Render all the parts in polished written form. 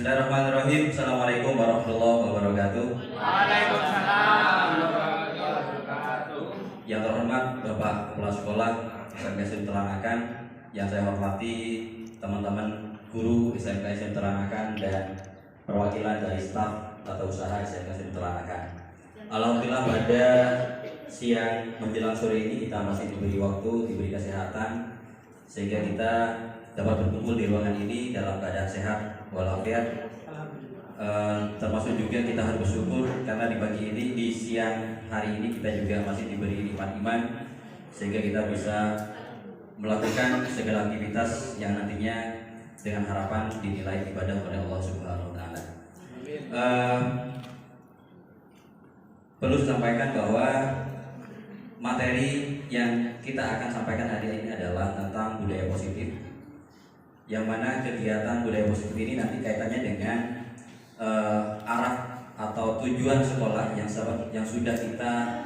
Bismillahirrahmanirrahim. Assalamualaikum warahmatullahi wabarakatuh. Waalaikumsalam warahmatullahi wabarakatuh. Yang terhormat Bapak Kepala Sekolah SMK SIM Teranakan, yang saya hormati teman-teman guru SMK SIM Teranakan dan perwakilan dari staf tata usaha SMK SIM Teranakan. Alhamdulillah pada siang menjelang sore ini kita masih diberi waktu, diberi kesehatan sehingga kita dapat berkumpul di ruangan ini dalam keadaan sehat walafiat. Termasuk juga kita harus bersyukur karena di pagi ini, di siang hari ini kita juga masih diberi nikmat iman sehingga kita bisa melakukan segala aktivitas yang nantinya dengan harapan dinilai ibadah oleh Allah Subhanahu wa taala. Perlu disampaikan bahwa materi yang kita akan sampaikan hari ini adalah tentang budaya positif, yang mana kegiatan budaya positif ini nanti kaitannya dengan arah atau tujuan sekolah yang sudah kita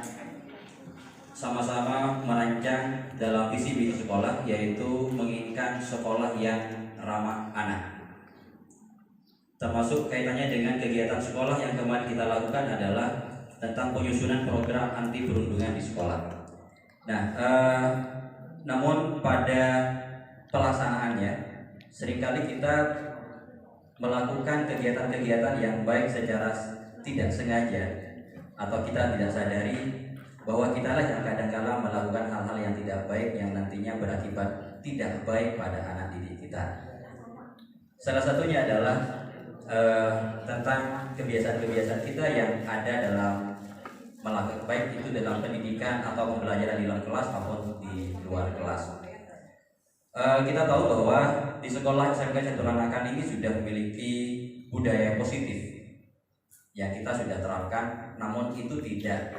sama-sama merancang dalam visi misi sekolah, yaitu menginginkan sekolah yang ramah anak. Termasuk kaitannya dengan kegiatan sekolah yang kemarin kita lakukan adalah tentang penyusunan program anti perundungan di sekolah. Nah, namun pada pelaksanaannya seringkali kita melakukan kegiatan-kegiatan yang baik secara tidak sengaja atau kita tidak sadari bahwa kita lah yang kadang-kala melakukan hal-hal yang tidak baik yang nantinya berakibat tidak baik pada anak didik kita. Salah satunya adalah tentang kebiasaan-kebiasaan kita yang ada dalam melakukan, baik itu dalam pendidikan atau pembelajaran di dalam kelas maupun di luar kelas. Kita tahu bahwa di sekolah SMK SIM Teranakan ini sudah memiliki budaya positif yang kita sudah terapkan, namun itu tidak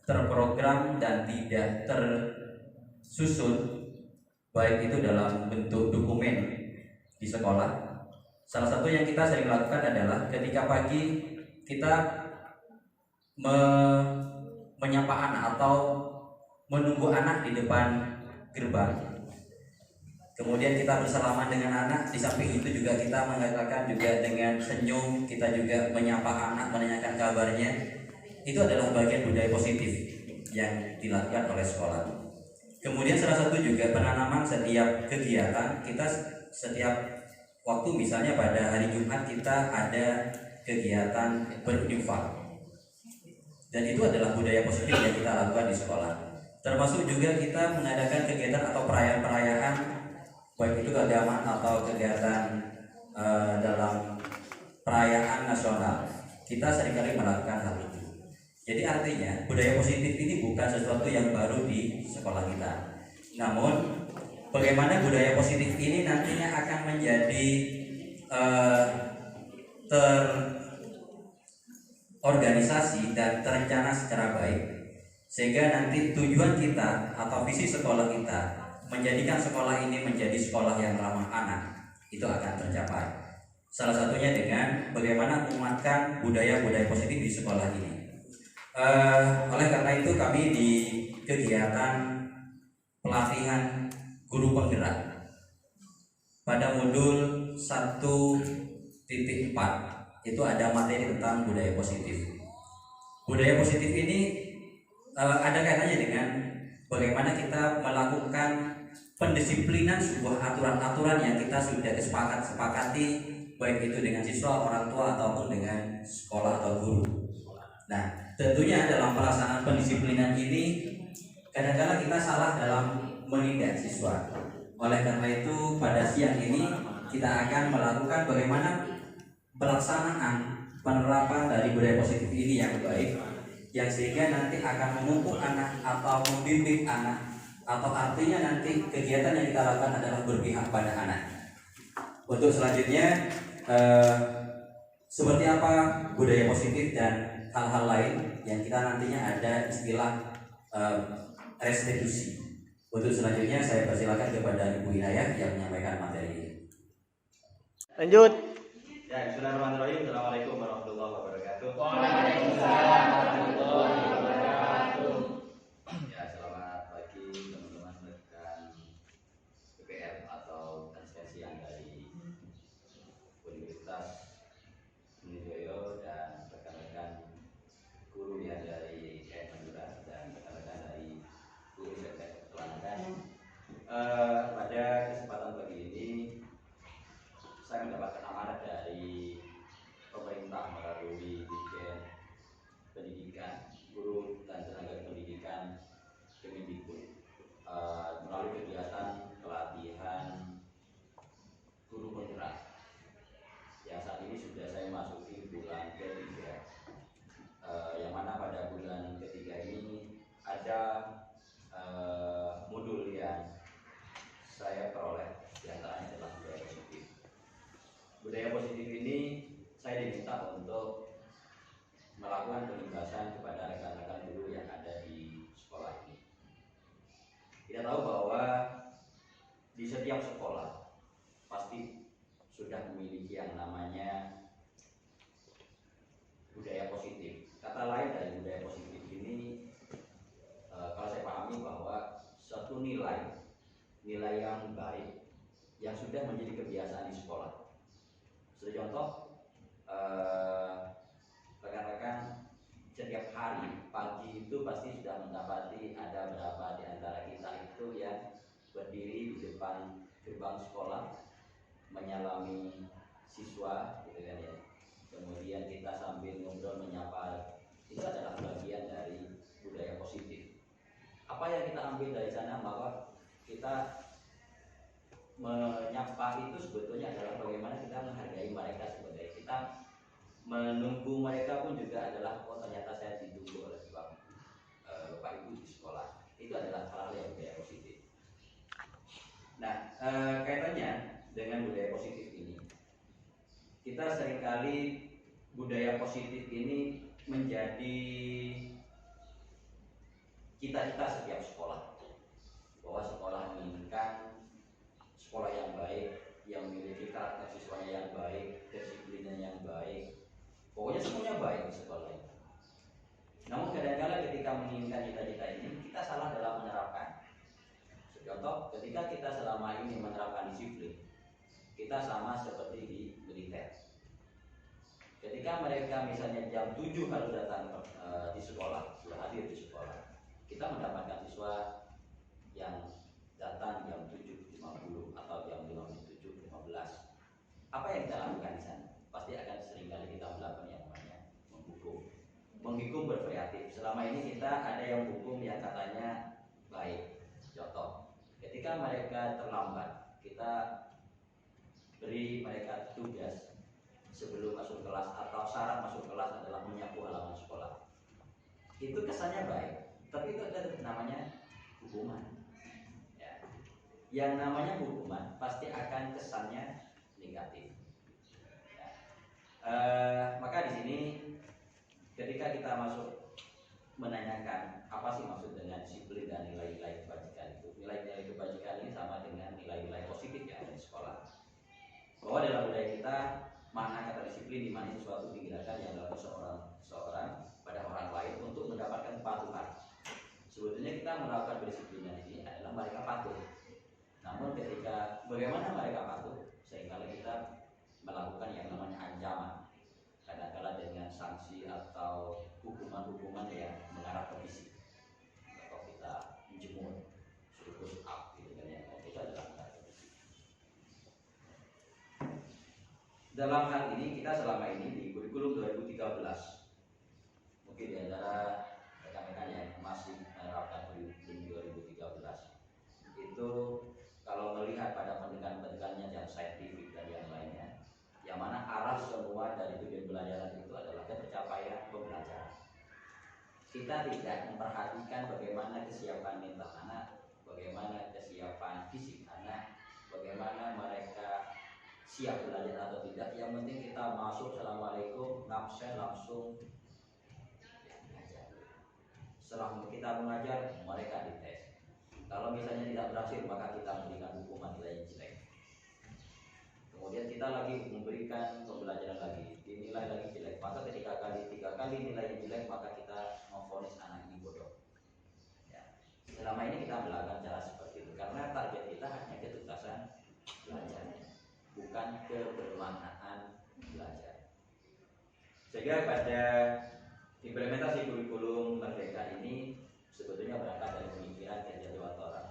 terprogram dan tidak tersusun baik itu dalam bentuk dokumen di sekolah. Salah satu yang kita sering lakukan adalah ketika pagi kita menyapa anak atau menunggu anak di depan gerbang. Kemudian kita bersalaman dengan anak. Di samping itu juga kita mengatakan juga dengan senyum, kita juga menyapa anak, menanyakan kabarnya. Itu adalah bagian budaya positif yang dilakukan oleh sekolah. Kemudian salah satu juga penanaman setiap kegiatan kita, setiap waktu, misalnya pada hari Jumat kita ada kegiatan berinfak, dan itu adalah budaya positif yang kita lakukan di sekolah. Termasuk juga kita mengadakan kegiatan atau perayaan-perayaan baik itu keagamaan atau kegiatan dalam perayaan nasional. Kita seringkali melakukan hal itu. Jadi artinya budaya positif ini bukan sesuatu yang baru di sekolah kita. Namun bagaimana budaya positif ini nantinya akan menjadi terorganisasi dan terencana secara baik, sehingga nanti tujuan kita atau visi sekolah kita menjadikan sekolah ini menjadi sekolah yang ramah anak itu akan tercapai. Salah satunya dengan bagaimana menguatkan budaya-budaya positif di sekolah ini. Oleh karena itu kami di kegiatan pelatihan guru penggerak pada modul 1.4 itu ada materi tentang budaya positif. Budaya positif ini ada kaitannya dengan bagaimana kita melakukan pendisiplinan sebuah aturan-aturan yang kita sudah sepakati, baik itu dengan siswa, orang tua ataupun dengan sekolah atau guru. Nah, tentunya dalam pelaksanaan pendisiplinan ini kadang-kadang kita salah dalam menindak siswa. Oleh karena itu pada siang ini kita akan melakukan bagaimana pelaksanaan penerapan dari budaya positif ini yang baik, yang sehingga nanti akan memupuk anak atau membimbing anak, atau artinya nanti kegiatan yang kita lakukan adalah berpihak pada anak. Untuk selanjutnya seperti apa budaya positif dan hal-hal lain yang kita nantinya ada istilah restitusi. Untuk selanjutnya saya persilakan kepada Ibu Inayah yang menyampaikan materi ini. Lanjut. Ya, Bismillahirrahmanirrahim. Assalamualaikum warahmatullahi wabarakatuh. Waalaikumsalam warahmatullahi wabarakatuh. Ya, selamat pagi teman-teman rekan PPR atau transfersi yang dari Universitas sudah menjadi kebiasaan di sekolah. Sebagai contoh, rekan-rekan setiap hari pagi itu pasti sudah mendapati ada berapa di antara kita itu yang berdiri di depan gerbang sekolah menyalami siswa, gitu kan ya. Kemudian kita sambil ngobrol menyapa, itu adalah bagian dari budaya positif. Apa yang kita ambil dari sana bahwa kita menyapa itu sebetulnya adalah bagaimana kita menghargai mereka sebagai kita menunggu mereka pun juga adalah oh ternyata saya ditunggu oleh bapak ibu di sekolah. Itu adalah hal-hal yang budaya positif. Nah, kaitannya dengan budaya positif ini, kita seringkali budaya positif ini menjadi cita-cita setiap sekolah, bahwa sekolah menginginkan sekolah yang baik, yang memiliki karakter siswanya yang baik, disiplinnya yang baik, pokoknya semuanya baik di sekolah ini. Namun kadang-kadang ketika menginginkan cita-cita ini, kita salah dalam menerapkan. Contoh, ketika kita selama ini menerapkan disiplin, kita sama seperti di militer. Ketika mereka misalnya jam 7 harus datang di sekolah, sudah hadir di sekolah, kita mendapatkan siswa yang datang jam 7.50 atau jam 7.15. Apa yang kita lakukan di sana? Pasti akan seringkali kita melakukan yang namanya menghukum. Menghukum bervariatif. Selama ini kita ada yang hukum yang katanya baik. Contoh, ketika mereka terlambat, kita beri mereka tugas sebelum masuk kelas atau syarat masuk kelas adalah menyapu halaman sekolah. Itu kesannya baik, tapi itu ada namanya hukuman. Ya. Yang namanya hukuman pasti akan kesannya negatif. Ya. Maka di sini ketika kita masuk menanyakan apa sih maksud dengan disiplin dan nilai-nilai kebajikan itu, nilai-nilai kebajikan ini sama dengan nilai-nilai positif yang ada di sekolah. Bahwa dalam budaya kita makna kata disiplin di mana sesuatu tindakan yang dilakukan seorang pada orang lain untuk mendapatkan kepatuhan. Sebetulnya kita melakukan pendisiplinan ini adalah mereka patuh. Namun ketika bagaimana mereka patuh, seringkali kita melakukan yang namanya ancaman. Kadang-kala dengan sanksi atau hukuman-hukuman yang mengarah ke fisik. Atau kita menjemur, suruh push up gitu kan ya. Itu adalah mengarah ke fisik. Dalam hal ini kita selama ini di kurikulum 2013, mungkin di antara rekan-rekan yang masih menerapkan kurikulum 2013 itu kalau melihat pada pendidikan-pendidikannya yang saintifik dan yang lainnya, yang mana arah semua dari tujuan pembelajaran itu adalah tercapaian pembelajaran. Kita tidak memperhatikan bagaimana kesiapan mental anak, bagaimana kesiapan fisik anak, bagaimana mereka siap belajar atau tidak. Yang penting kita masuk, assalamualaikum, absen langsung mengajar. Setelah kita mengajar, mereka dites. Kalau misalnya tidak berhasil, maka kita memberikan hukuman nilai jelek. Kemudian kita lagi memberikan pembelajaran lagi, dinilai lagi jelek. Maka ketika tiga kali nilai jelek, maka kita memvonis anak ini bodoh. Ya. Selama ini kita melakukan cara seperti itu karena target kita hanya ketuntasan belajar, bukan kebermaknaan belajar. Sehingga pada implementasi kurikulum Merdeka ini sebetulnya berangkat dari pemikiran Ganjar Dewantara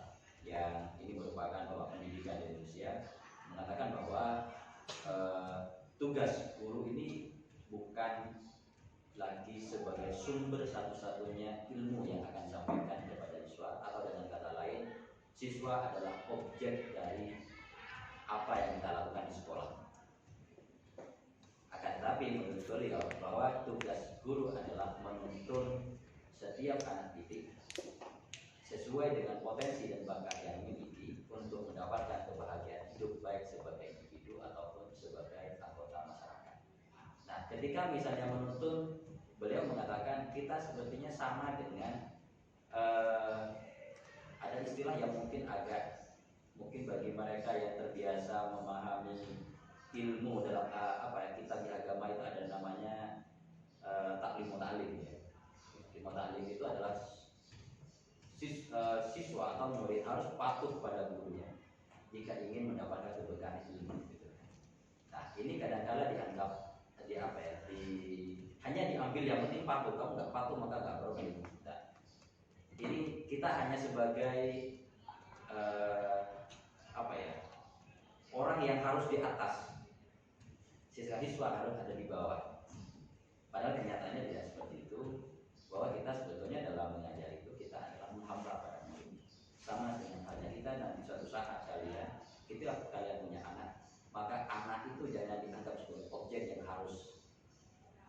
yang ini merupakan bapak pendidikan di Indonesia, mengatakan bahwa tugas guru ini bukan lagi sebagai sumber satu-satunya ilmu yang akan disampaikan kepada siswa, atau dengan kata lain, siswa adalah objek dari apa yang kita lakukan di sekolah. Akan tetapi menurut beliau bahwa tugas guru adalah menuntun setiap anak didik sesuai dengan potensi dan bakat yang dimiliki untuk mendapatkan kebahagiaan hidup baik sebagai individu ataupun sebagai anggota masyarakat. Nah, ketika misalnya menuntun, beliau mengatakan kita sepertinya sama dengan ada istilah yang mungkin bagi mereka yang terbiasa memahami ilmu dalam kita di agama itu ada namanya taklim ta'lim ya. Taklim ta'lim itu adalah siswa atau murid harus patuh pada gurunya. jika ingin mendapatkan keberkahan ilmu gitu. Nah ini kadang-kala dianggap hanya diambil yang penting patuh, kamu nggak patuh maka nggak perlu ilmu. Nah, ini kita hanya sebagai orang yang harus di atas, siswa harus ada di bawah. Padahal kenyataannya tidak seperti itu, bahwa kita sebetulnya dalam mengajar itu kita adalah menghamba pada murid. Sama dengan halnya kita nanti suatu saat ketika kalian punya anak, maka anak itu jangan dianggap sebagai objek yang harus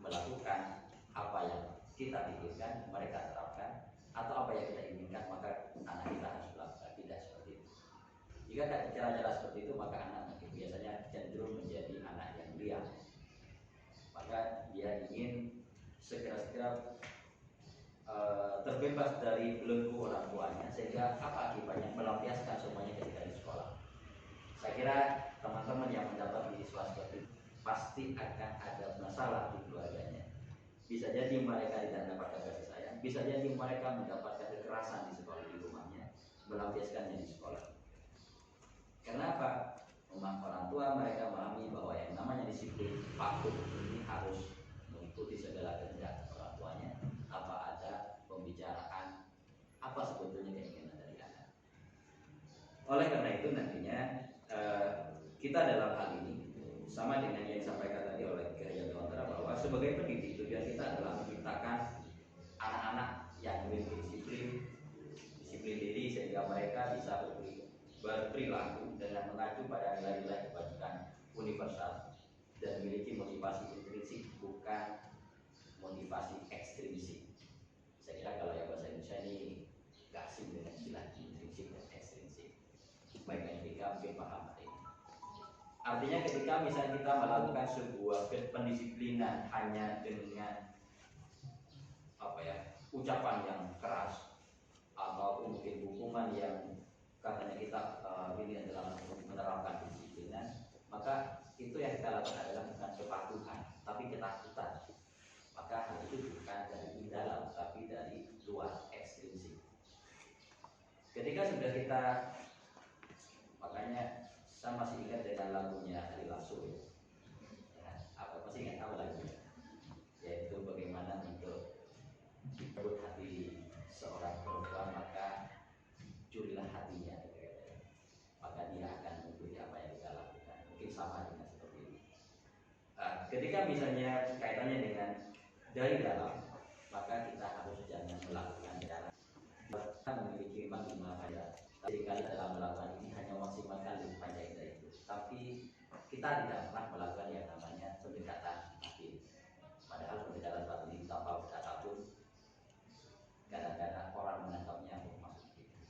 melakukan apa yang kita pikirkan, mereka terapkan, atau apa yang kita inginkan, maka anak kita harus melakukan. Tidak seperti itu. Jika ada cara-cara seperti itu, maka anak biasanya cenderung menjadi anak yang liar. Maka dia ingin segera-segera terbebas dari belenggu orang tuanya, sehingga apa akibatnya? Melampiaskan semuanya ketika di sekolah. Saya kira teman-teman yang mendapat siswa seperti itu pasti akan ada masalah di keluarganya. Bisa jadi mereka tidak mendapatkan kasih sayang, bisa jadi mereka mendapatkan kekerasan di sekolah, di rumahnya, melampiaskannya di sekolah. Kenapa? Orang tua mereka memahami bahwa yang namanya disiplin patuh ini harus mengikuti segala kehendak orang tuanya. Apa ada pembicaraan, apa sebetulnya keinginan dari anak. Oleh karena itu nantinya kita dalam hal ini sama dengan yang disampaikan tadi oleh Kiai Dewantara, bahwa sebagai pendidik tujuan kita adalah menciptakan anak-anak yang memiliki disiplin diri, sehingga mereka bisa berperilaku dengan mengacu pada nilai-nilai kebajikan universal dan memiliki motivasi intrinsik, bukan motivasi ekstrinsik. Saya kira kalau yang bahasa Indonesia ini gak asing dengan istilah intrinsik dan ekstrinsik. Baik yang kita mungkin paham hari ini. Artinya ketika misalnya kita melakukan sebuah pendisiplinan hanya dengan ucapan yang keras, ataupun mungkin hukuman yang katanya kita ini adalah menerapkan kedisiplinan, maka itu yang kita lakukan adalah bukan kepatuhan, tapi ketakutan. Maka hal itu bukan dari dalam, tapi dari luar, ekstrinsik. Ketika sudah kita, makanya saya masih ingat dengan lagunya Ari Lasso, masih ingat apa lagunya? Yaitu bagaimana untuk merebut hati seorang perempuan, maka curilah hatinya, maka dia akan mengikuti apa yang kita lakukan. Mungkin sama dengan seperti ini. Ketika misalnya kaitannya dengan dari dalam, maka kita harus jangan melakukan cara kita memiliki memang 5 faedah. Seringkali dalam melakukan ini hanya maksimalkan 5 faedah itu, tapi kita tidak pernah melakukan yang namanya pendekatan batin. Padahal pendekatan batin ini tanpa kata pun kadang-kadang orang menangkapnya maksud kita.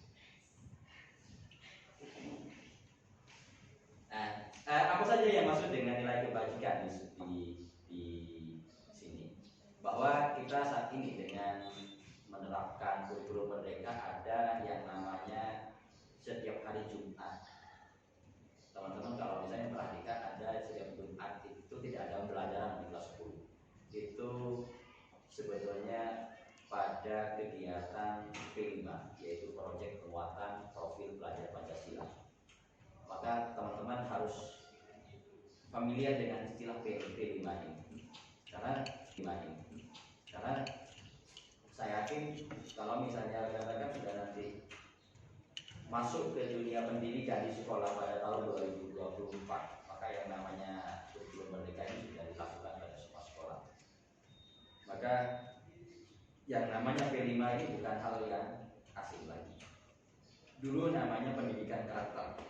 Nah, apa saja yang masuk dengan nilai kebajikan di sini? Bahwa kita saat ini dengan menerapkan kurikulum merdeka ada yang namanya setiap hari Jumat. Teman-teman kalau misalnya perhatikan, ada setiap Jumat itu tidak ada pembelajaran di kelas 10. Itu sebetulnya pada kegiatan P5, yaitu proyek penguatan profil pelajar Pancasila. Maka teman-teman harus familiar dengan istilah P5 ini. Karena saya yakin kalau misalnya rekan-rekan sudah nanti masuk ke dunia pendidikan di sekolah pada tahun 2024, maka yang namanya kurikulum merdeka ini sudah dilakukan pada semua sekolah. Maka yang namanya P5 ini bukan hal yang asing lagi. Dulu namanya pendidikan karakter.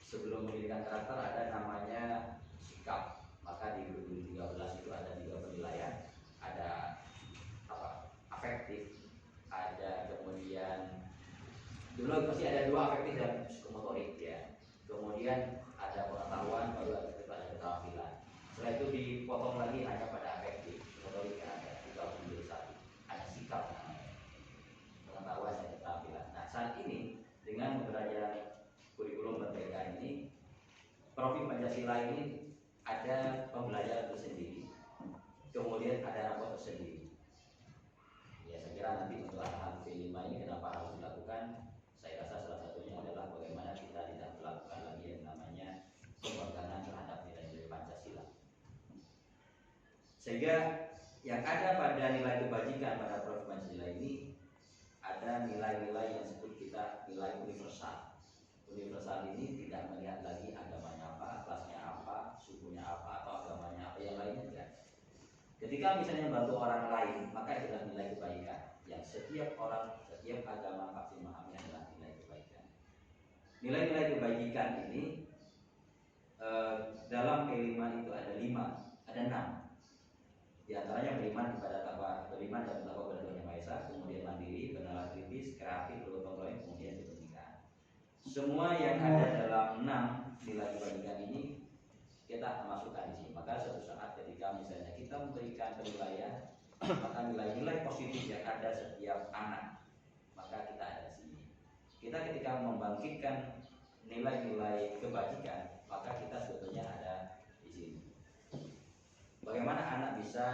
Sebelum pendidikan karakter ada namanya sikap. Maka di 2013 itu ada 3 penilaian. Ada afektif, ada kemudian dulu pasti ada 2 afektif dan psikomotorik ya. Kemudian ada pengetahuan, baru ada keterampilan. Setelah itu dipotong lagi hanya pada afektif, motorik kan ada 31. Ada sikap namanya, pengetahuan dan keterampilan. Nah saat ini dengan pembelajaran kurikulum merdeka ini, profil Pancasila ini ada pembelajaran tersendiri, kemudian ada rapor tersendiri. Ya saya kira nanti untuk arahan P5 ini kenapa harus dilakukan, saya rasa salah satunya adalah bagaimana kita tidak melakukan lagi Sehingga yang ada pada nilai kebajikan pada Prof. Pancasila ini ada nilai-nilai yang disebut kita nilai universal. Universal ini tidak melihat lagi agamanya apa, kelasnya apa, sukunya apa, atau agamanya apa, yang lainnya tidak. Ketika misalnya membantu orang lain, maka itu adalah nilai kebaikan yang setiap orang, setiap agama pasti memahami adalah nilai kebaikan. Nilai-nilai kebaikan ini dalam kelima itu ada 5, ada 6. Di antaranya beriman kepada beriman dan bertakwa kepada Tuhan Yang Maha Esa, kemudian mandiri, bernalar kritis, kreatif, bergotong royong, kemudian kebencian. Semua yang ada dalam 6 nilai kebaikan ini kita masukkan di sini. Maka suatu saat ketika misalnya kita memberikan penilaian, maka nilai-nilai positif yang ada setiap anak, maka kita ada di sini. Kita ketika membangkitkan nilai-nilai kebajikan, maka kita sebetulnya ada di sini. Bagaimana anak bisa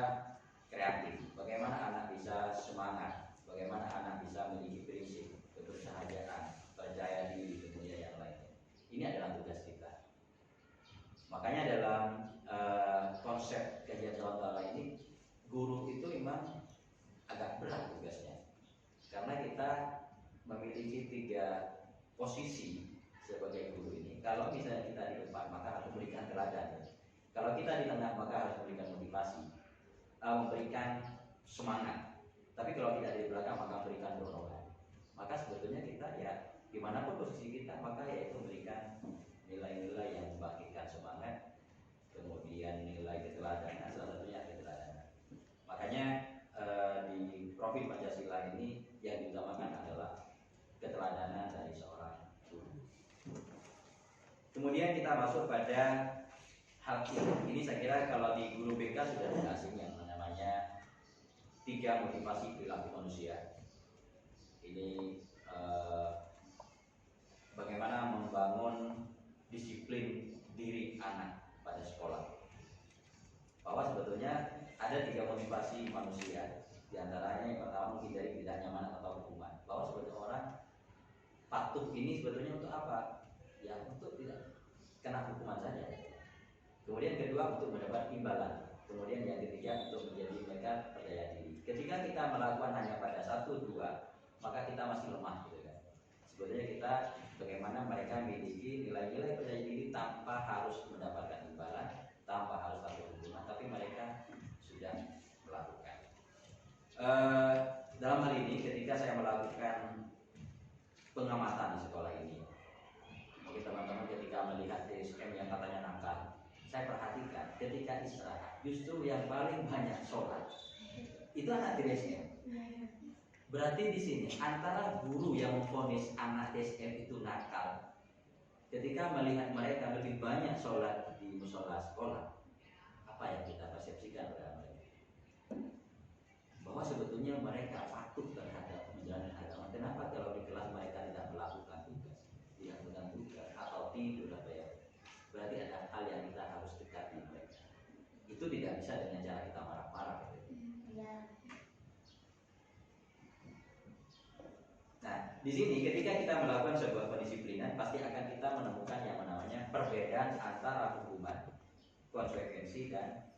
kreatif, bagaimana anak bisa semangat, bagaimana anak bisa memiliki prinsip, kebersahajaan, percaya diri, kemudian yang lainnya. Ini adalah tugas kita. Makanya dalam konsep kajian Jawa ini, guru itu memang agak berat tugasnya, karena kita memiliki 3 posisi sebagai guru ini. Kalau misalnya kita di depan, maka harus memberikan teladan. Kalau kita di tengah, maka harus memberikan motivasi, memberikan semangat. Tapi kalau kita di belakang, maka memberikan dorongan. Maka sebetulnya kita ya dimanapun posisi kita, maka yaitu memberikan nilai-nilai yang membangkitkan semangat, kemudian nilai keteladanan, salah satunya keteladanan. Makanya di profil Pancasila ini yang diutamakan adalah keteladanan dari seorang guru. Kemudian kita masuk pada hal ini. Saya kira kalau di guru BK sudah tidak asing yang namanya 3 motivasi perilaku manusia. Ini bagaimana membangun disiplin diri anak pada sekolah. Bahwa sebetulnya ada 3 motivasi manusia. Di antaranya yang pertama mungkin dari tidak nyaman atau hukuman. Bahwa sebetulnya orang patuh ini sebetulnya untuk apa? Ya untuk tidak kena hukuman saja. Kemudian kedua untuk mendapat imbalan. Kemudian yang ketiga untuk menjadi mereka percaya diri. Ketika kita melakukan hanya pada 1, 2, maka kita masih lemah gitu kan. Sebetulnya kita bagaimana mereka memiliki nilai-nilai percaya diri tanpa harus mendapatkan imbalan, tanpa harus takut hukuman, tapi mereka sudah melakukan. Dalam hal ini ketika saya melakukan pengamatan di sekolah ini, mungkin teman-teman ketika melihat TSM yang katanya nakal, saya perhatikan ketika istirahat justru yang paling banyak sholat itu anak TSM. Berarti di sini antara guru yang memvonis anak TSM itu nakal, ketika melihat mereka lebih banyak sholat di musola sekolah, apa yang kita persepsikan pada mereka? Bahwa sebetulnya mereka patuh terhadap menjalankan agama. Kenapa kalau di kelas mereka tidak melakukan tugas, tidak melakukan tugas atau tidur atau ya? Berarti ada hal yang kita harus dekati mereka. Itu tidak bisa dengan cara kita marah-marah. Ya. Nah, di sini ketika kita melakukan sebuah pendisiplinan, pasti akan kita menemukan yang namanya perbedaan antara hukuman, konsekuensi, dan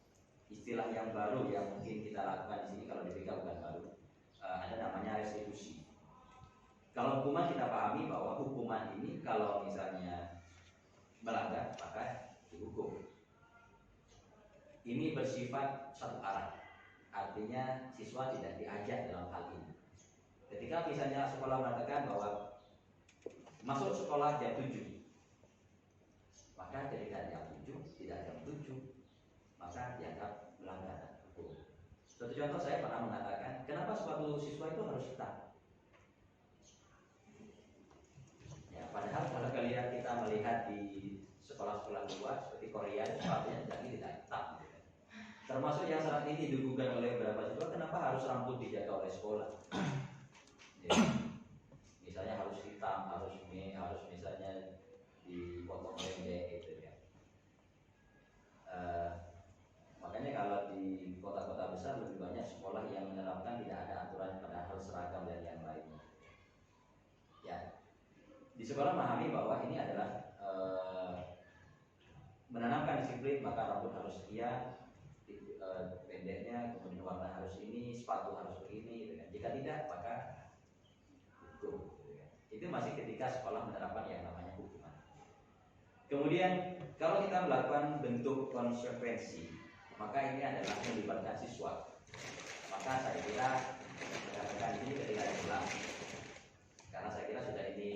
istilah yang baru yang mungkin kita lakukan di sini kalau di BK bukan baru, ada namanya restitusi. Kalau hukuman kita pahami bahwa hukuman ini kalau misalnya melanggar maka dihukum. Ini bersifat satu arah, artinya siswa tidak diajak dalam hal ini. Ketika misalnya sekolah mengatakan bahwa masuk sekolah jam 7, maka ketika jam 7 tidak jam 7, maka dianggap melanggar hukum. Suatu contoh saya pernah mengatakan, kenapa sepatu siswa itu harus hitam? Ya, padahal kalau kalian kita melihat di sekolah-sekolah luar seperti Korea, sepatunya tidak hitam. Termasuk yang saat ini digugat oleh beberapa siswa, kenapa harus rambut dijaga oleh sekolah? Ya, misalnya harus hitam, harus misalnya dipotong pendek gitu ya. Makanya kalau di kota-kota besar lebih banyak sekolah yang menerapkan tidak ada aturan pada hal seragam dan yang lainnya. Ya, di sekolah memahami bahwa ini adalah menanamkan disiplin, maka rambut harus sekian, pendeknya, kemudian warna harus ini, sepatu harus begini, gitu kan. Jika tidak, maka hukum. Gitu kan. Itu masih ketika sekolah menerapkan yang namanya hukuman. Kemudian kalau kita melakukan bentuk konsekuensi, maka ini adalah melibatkan siswa. Maka saya kira rekan-rekan ini ketika pulang, karena saya kira sudah ini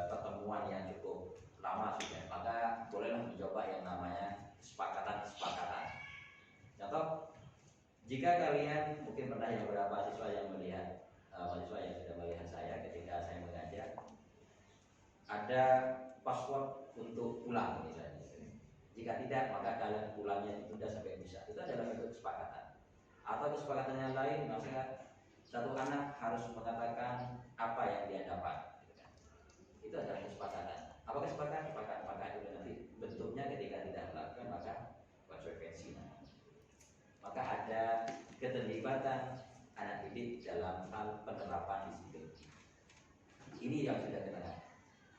pertemuan yang cukup lama sudah, maka bolehlah mencoba yang namanya kesepakatan-kesepakatan. Contoh, jika kalian mungkin pernah yang beberapa siswa yang melihat mahasiswa yang sudah melihat saya ketika saya mengajar, ada password untuk pulang misalnya. Jika tidak, maka kalian pulangnya ditunda sampai bisa. Itu adalah bentuk kesepakatan. Atau kesepakatan yang lain, maka satu anak harus mengatakan apa yang dia dapat. Itu adalah kesepakatan. Apa kesepakatan? Maka itu nanti bentuknya ketika tidak melakukan maka konsekuensinya. Maka ada keterlibatan anak didik dalam hal penerapan disiplin. Ini yang sudah kita lihat.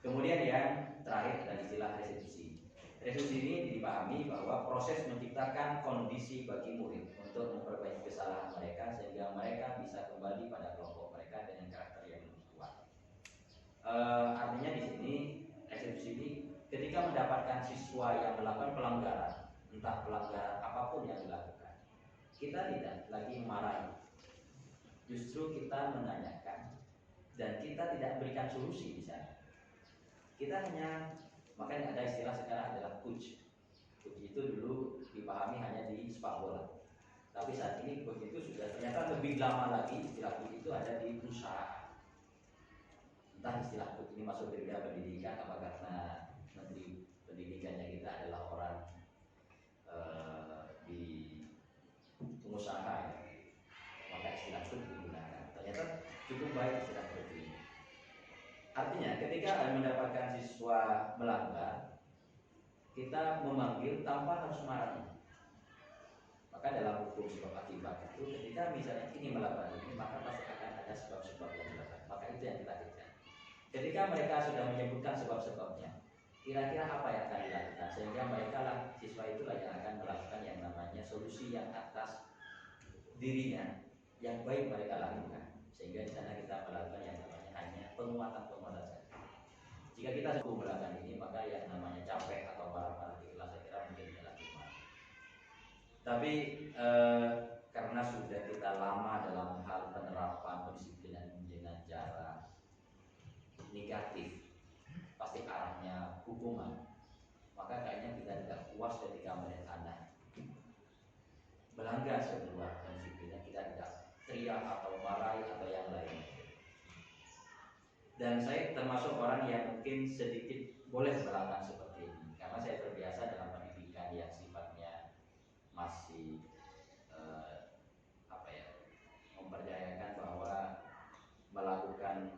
Kemudian yang terakhir adalah istilah restitusi. Restitusi ini dipahami bahwa proses menciptakan kondisi bagi murid untuk memperbaiki kesalahan mereka sehingga mereka bisa kembali pada kelompok mereka dengan karakter yang lebih kuat. Artinya di sini restitusi ini ketika mendapatkan siswa yang melakukan pelanggaran, entah pelanggaran apapun yang dilakukan, kita tidak lagi marahi, justru kita menanyakan dan kita tidak berikan solusi di sana. Kita hanya, makanya ada istilah sekarang adalah coach. Coach itu dulu dipahami hanya di sepak bola, tapi saat ini coach itu sudah ternyata lebih lama lagi. Istilah coach itu ada di perusahaan. Entah istilah coach ini masuk ke dunia pendidikan apa karena menteri pendidikannya kita adalah orang di pengusaha ya. Maka istilah coach digunakan. Ternyata cukup baik istilah coach ini. Artinya ketika mendapatkan siswa melanggar, kita memanggil tanpa harus marah. Maka dalam hukum sebab akibat itu ketika misalnya ini melakukan ini, maka pasti akan ada sebab-sebab yang dilakukan. Maka itu yang kita kejar. Ketika mereka sudah menyebutkan sebab-sebabnya, kira-kira apa yang akan dilakukan sehingga mereka lah siswa itulah yang akan melakukan yang namanya solusi yang atas dirinya yang baik mereka lakukan. Sehingga di sana kita melakukan yang namanya hanya penguatan-penguatan saja. Jika kita cukup melakukan ini, maka yang namanya capek atau marah-marah di kelas saya kira mungkin tidak lagi marah. Tapi karena sudah kita lama dalam hal penerapan pendisiplinan dengan cara negatif, pasti arahnya hukuman, maka kayaknya kita tidak puas ketika melihat anak melanggar sebuah pendisiplinan, kita tidak teriak atau marah atau yang lain. Dan saya termasuk orang yang mungkin sedikit boleh melakukan seperti ini karena saya terbiasa dalam pendidikan yang sifatnya masih mempercayakan bahwa melakukan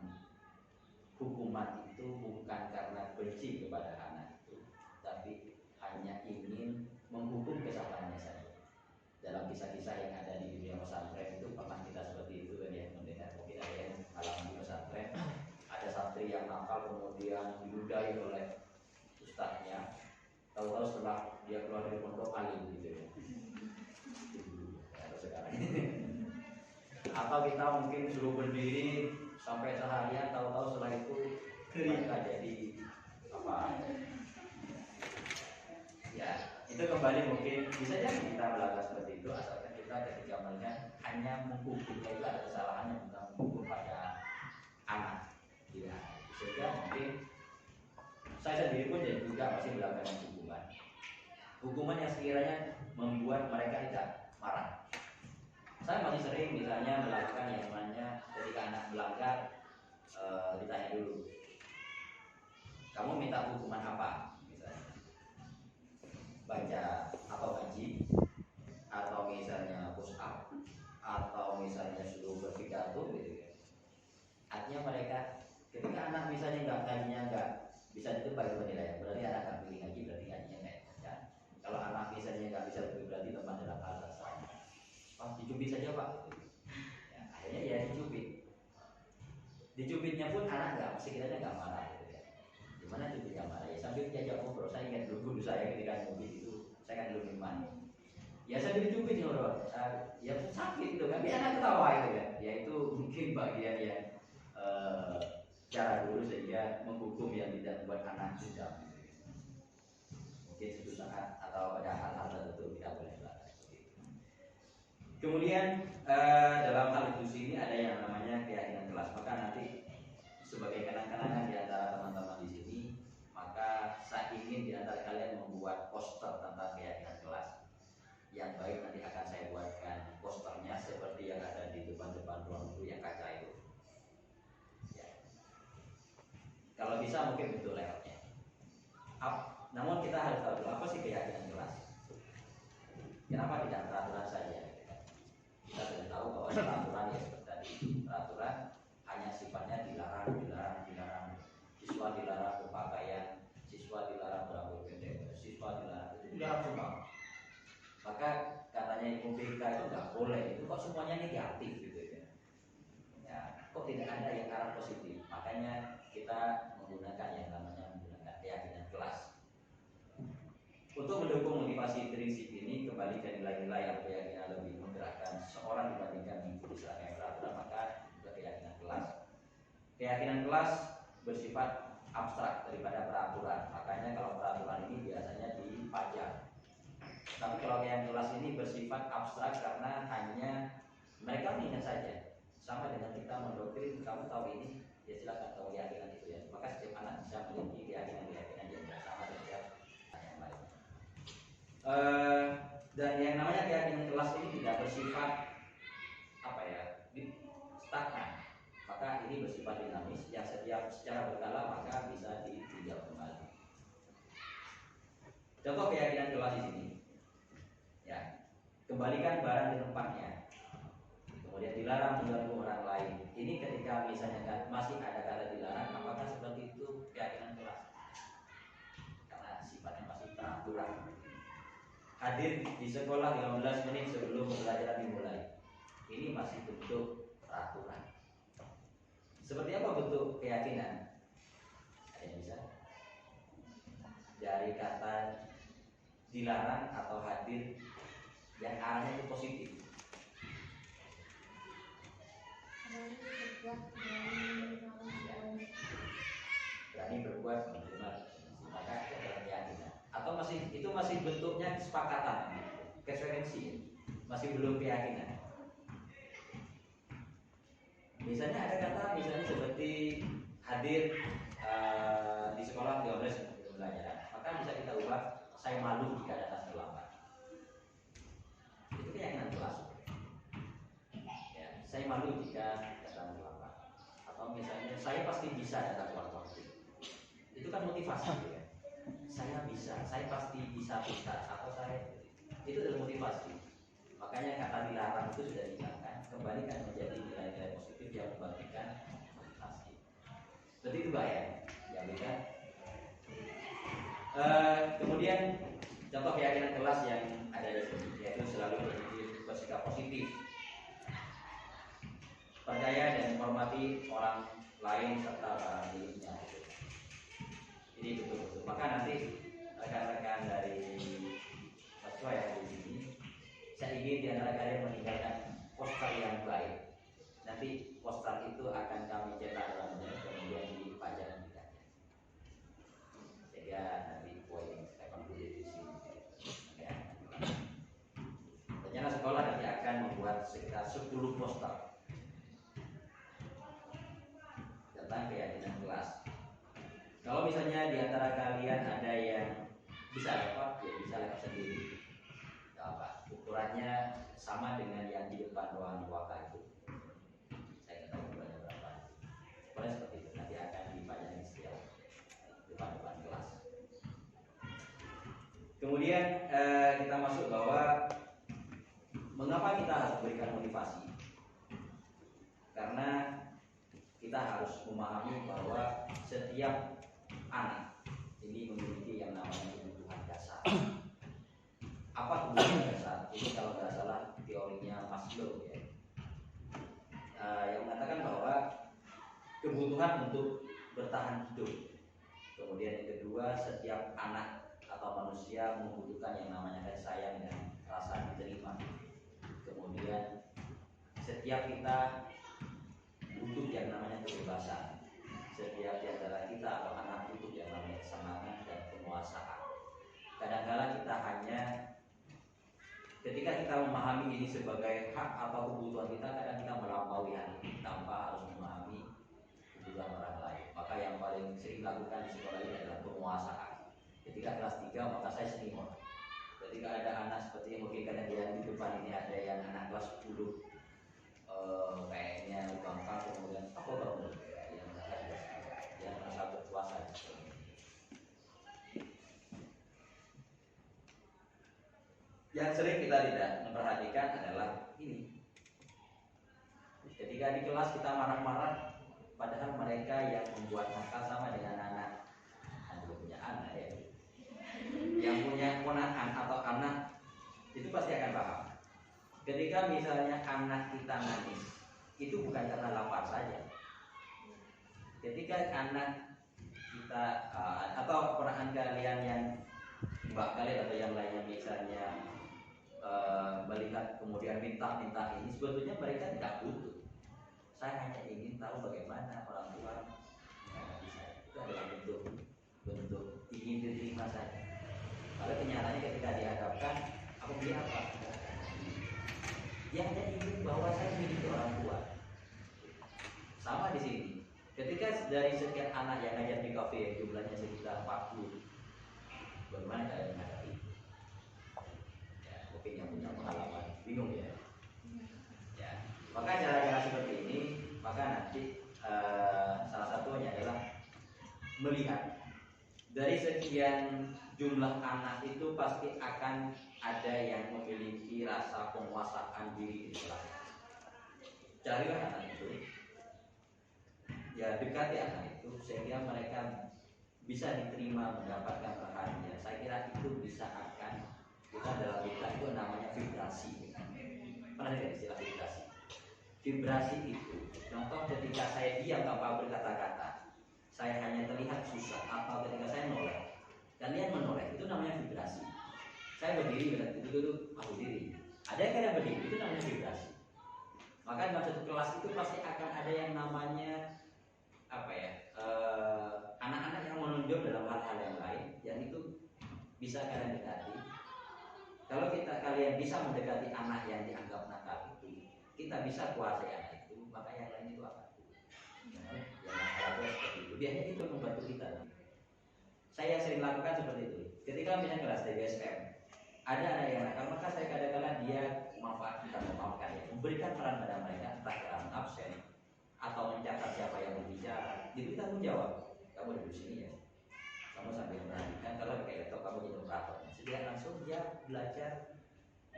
hukuman itu bukan karena benci kepada anak itu, tapi hanya ingin menghukum kesalahannya saja. Dalam kisah-kisah yang ada di dunia pesantren itu pernah kita seperti itu kan ya, mendengar mungkin ada yang alami di pesantren, ada santri yang nakal kemudian diludahi oleh ustadznya, tahu-tahu setelah dia keluar dari pondok alim gitu ya. Atau sekarang atau kita mungkin suruh berdiri sampai seharian, tahu-tahu setelah itu mereka jadi apa ya, itu kembali mungkin bisa jadi kita melakukan seperti itu asalkan kita ketika melihat hanya menghukumnya itu ada kesalahan yang bukan menghukum pada anak ya. Sehingga mungkin saya sendiri pun juga masih melakukan hukuman yang sekiranya membuat mereka tidak marah. Saya masih sering misalnya melakukan yang namanya ketika anak melanggar ditanya dulu, kamu minta hukuman apa? Misalnya baca atau ngaji, atau misalnya push up, atau misalnya suruh berpidato gitu. Artinya mereka ketika anak misalnya nggak bisa ditebak penilaian, berarti anak nggak pilih ngaji, berarti ngajinya nggak ya. Kalau anak misalnya nggak bisa lebih, berarti teman dalam hal sastra. Dicubit saja pak, ya, akhirnya ya dicubit. Dicubitnya pun anak nggak, sekiranya nggak marah gitu ya. Gimana cubitnya marah ya? Sambil diajak ngobrol. Saya ingat dulu saya ketika nyubit itu, saya kan dulu minuman. biasa dicubit ya sakit gitu kan, dia anak ketawa itu kan, ya itu mungkin bagian yang cara guru sehingga menghukum yang tidak membuat anak dendam gitu ya. Mungkin suatu saat atau pada hal-hal tertentu tidak boleh melakukan seperti itu. Kemudian dalam hal diskusi ini ada yang namanya keyakinan kelas, maka nanti sebagai kenang-kenangan di antara teman-teman di sini, maka saya ingin di antara kalian membuat poster tentang keyakinan kelas. Yang baik nanti akan saya buatkan posternya seperti yang ada di depan-depan ruang guru yang kaca itu. Ya. Kalau bisa mungkin bentuk layoutnya. Namun kita harus tahu dulu apa sih keyakinan kelas. Kenapa tidak peraturan saja? Kita sudah tahu bahwa peraturan ya seperti tadi, peraturan hanya sifatnya dilarang. Siswa dilarang berpakaian, siswa dilarang berambut pendek, siswa dilarang, itu dilarang semua. Maka katanya Ibu BK itu nggak boleh, itu kok semuanya negatif gitu ya. Ya, kok tidak ada yang arah positif. Makanya kita menggunakan yang namanya menggunakan keyakinan kelas. Untuk mendukung motivasi prinsip ini, kembali ke nilai-nilai atau keyakinan lebih menggerakkan seorang dibandingkan mengikuti serangkaian peraturan, maka juga keyakinan kelas. Keyakinan kelas bersifat abstrak daripada peraturan. Makanya kalau peraturan ini biasanya dipajang. Tapi kalau keyakinan kelas ini bersifat abstrak karena hanya mereka mengingat saja. Sama dengan kita mendoktrin, kamu tahu ini, ya silakan tahu keyakinan itu ya. Maka setiap anak bisa memiliki keyakinan yang sama dengan yang lain. Dan yang namanya keyakinan kelas ini tidak bersifat stagnan. Maka ini bersifat dinamis yang setiap secara berkala maka bisa ditinjau kembali. Contoh keyakinan kelas di sini. Ya, kembalikan barang di tempatnya. Kemudian dilarang mengganggu orang lain. Ini ketika misalnya masih ada kata dilarang, apakah seperti itu keyakinan kelas? Karena sifatnya masih peraturan. Hadir di sekolah 15 menit sebelum pembelajaran dimulai. Ini masih bentuk peraturan. Seperti apa bentuk keyakinan? Ada yang bisa? Dari kata dilarang atau hadir yang arahnya itu positif. Berani berbuat menerima, maka itu adalah keyakinan. Atau itu masih bentuknya kesepakatan, preferensi, masih belum keyakinan. Misalnya ada kata misalnya seperti hadir di sekolah 12 sebelum pelajaran, maka bisa kita ubah saya malu jika datang terlambat. Itu keyakinan kelas. Ya, saya malu jika datang terlambat. Atau misalnya saya pasti bisa datang tepat waktu. Itu kan motivasi ya. Saya bisa, saya pasti bisa tuntas atau saya itu adalah motivasi. Makanya kata dilarang itu sudah dihilangkan, kembalikan menjadi nilai-nilai positif yang membangkitkan motivasi. Berarti itu bahaya, ya bukan? Kemudian contoh keyakinan kelas yang ada di sini yaitu selalu bersikap positif, percaya dan menghormati orang lain serta barang miliknya. Ini betul-betul. Maka nanti rekan-rekan dari mahasiswa yang di sini, saya ingin di antara kalian meninggalkan poster yang baik. Nanti poster itu akan kami cetak dalam bentuk kemudian dipajang di kaca. Sehingga nanti poin di sini. Ya. Rencana sekolah nanti akan membuat sekitar 10 poster tentang keyakinan kelas. Kalau misalnya di antara kalian ada yang bisa lewat, ya bisa lewat sendiri. Apa? Ukurannya sama dengan yang di depan ruangan waka itu. Saya nggak tahu ukurannya berapa. Ukurannya seperti itu. Nanti akan dipajang di setiap depan kelas. Kemudian kita masuk bahwa mengapa kita harus berikan motivasi? Karena kita harus memahami bahwa setiap anak ini memiliki yang namanya kebutuhan dasar. Apa kebutuhan dasar? Ini kalau tidak salah teorinya Maslow ya. Yang mengatakan bahwa kebutuhan untuk bertahan hidup. Kemudian yang kedua, setiap anak atau manusia membutuhkan yang namanya kasih sayang dan rasa merasa diterima. Kemudian setiap kita butuh yang namanya kebebasan. Setiap di antara kita atau anak butuh yang namanya kesenangan dan penguasaan. Kadang-kala kita hanya ketika kita memahami ini sebagai hak atau kebutuhan kita, kadang kita melampaui hal ini tanpa harus memahami kebutuhan orang lain. Maka yang paling sering lakukan di sekolah ini adalah penguasaan. Ketika kelas 3 maka saya senior. Ketika ada anak seperti yang mungkin kalian lihat di depan ini, ada yang anak kelas 10 kayaknya bangka, kemudian apa kamu yang merasa berkuasa. Yang sering kita tidak memperhatikan adalah ini. Ketika di kelas kita marah-marah, padahal mereka yang membuat nakal sama dengan anak yang belum punya anak ya. Yang punya ponakan atau anak itu pasti akan paham. Ketika misalnya anak kita nangis, itu bukan karena lapar saja. Ketika anak kita atau ponakan kalian yang mbak kalian atau yang lainnya misalnya melihat kemudian minta ini, sebetulnya mereka tidak butuh. Saya hanya ingin tahu bagaimana orang tua menghadapi saya. Itu adalah bentuk ingin diterima saja. Kalau kenyataannya ketika dihadapkan, aku beli apa? Dia hanya ingin bahwa saya milik orang tua. Sama di sini. Ketika dari sekian anak yang ngajar di kafe yang jumlahnya sekitar 40, bagaimana kalian menghadapi? Ya, mungkin yang punya pengalaman bingung ya. Ya, maka cara-cara seperti ini, maka nanti salah satunya adalah melihat dari sekian jumlah anak itu pasti akan ada yang memiliki rasa penguasaan diri di kelas. Carilah anak itu, ya dekati anak itu sehingga mereka bisa diterima, mendapatkan perhatian. Saya kira itu bisa akan kita dalam kita itu namanya vibrasi. Pernah dengar istilah vibrasi? Vibrasi itu contoh ketika saya diam tanpa berkata-kata, saya hanya terlihat susah, atau ketika saya noleh, kalian menoleh, itu namanya vibrasi. Saya berdiri, itu aku diri. Ada yang kalian berdiri, itu namanya vibrasi. Maka dalam satu kelas itu pasti akan ada yang namanya anak-anak yang menonjol dalam hal-hal yang lain, yang itu bisa kalian dekati. Kalau kalian bisa mendekati anak yang dianggap nakal itu, kita bisa kuasai anak itu, maka yang lain itu akan yang nakal seperti itu. Biasanya itu membantu kita. Saya sering lakukan seperti itu. Ketika misalnya kelas TGSM, ada anak yang nakal, maka saya kadang-kadang dia memanfaatkan ya, memberikan peran pada mereka, entah dalam absen atau mencatat siapa yang berbicara, diberi tanggung jawab. Kamu duduk sini ya, kamu sambil memperhatikan. Kalau pakai laptop kamu jadi operator, sedia langsung dia belajar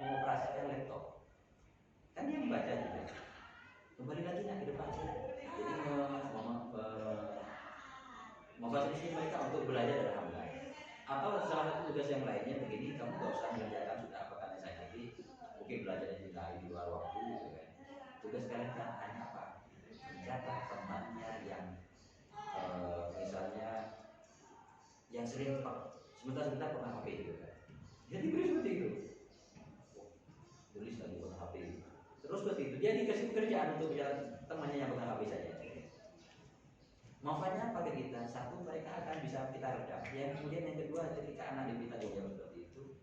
mengoperasikan laptop. Kan dia membaca juga. Kembali lagi ke depan, jadi memfasilitasi mereka untuk belajar dalam hal lain. Atau salah satu tugas yang lainnya begini, kamu gak usah mengerjakan sudah apa karena saya nanti mungkin belajarnya di luar waktu gitu kan. Tugas kalian kan hanya apa? Mencatat temannya yang misalnya yang sering sebentar pernah HP gitu kan. Jadi beri seperti itu. Tulis lagi pernah HP. Terus seperti itu. Dia dikasih pekerjaan untuk bicara temannya yang pegang HP saja. Manfaatnya apa ke kita? Satu, mereka akan bisa kita redam. Yang kemudian yang kedua, ketika anak diminta jawab seperti itu,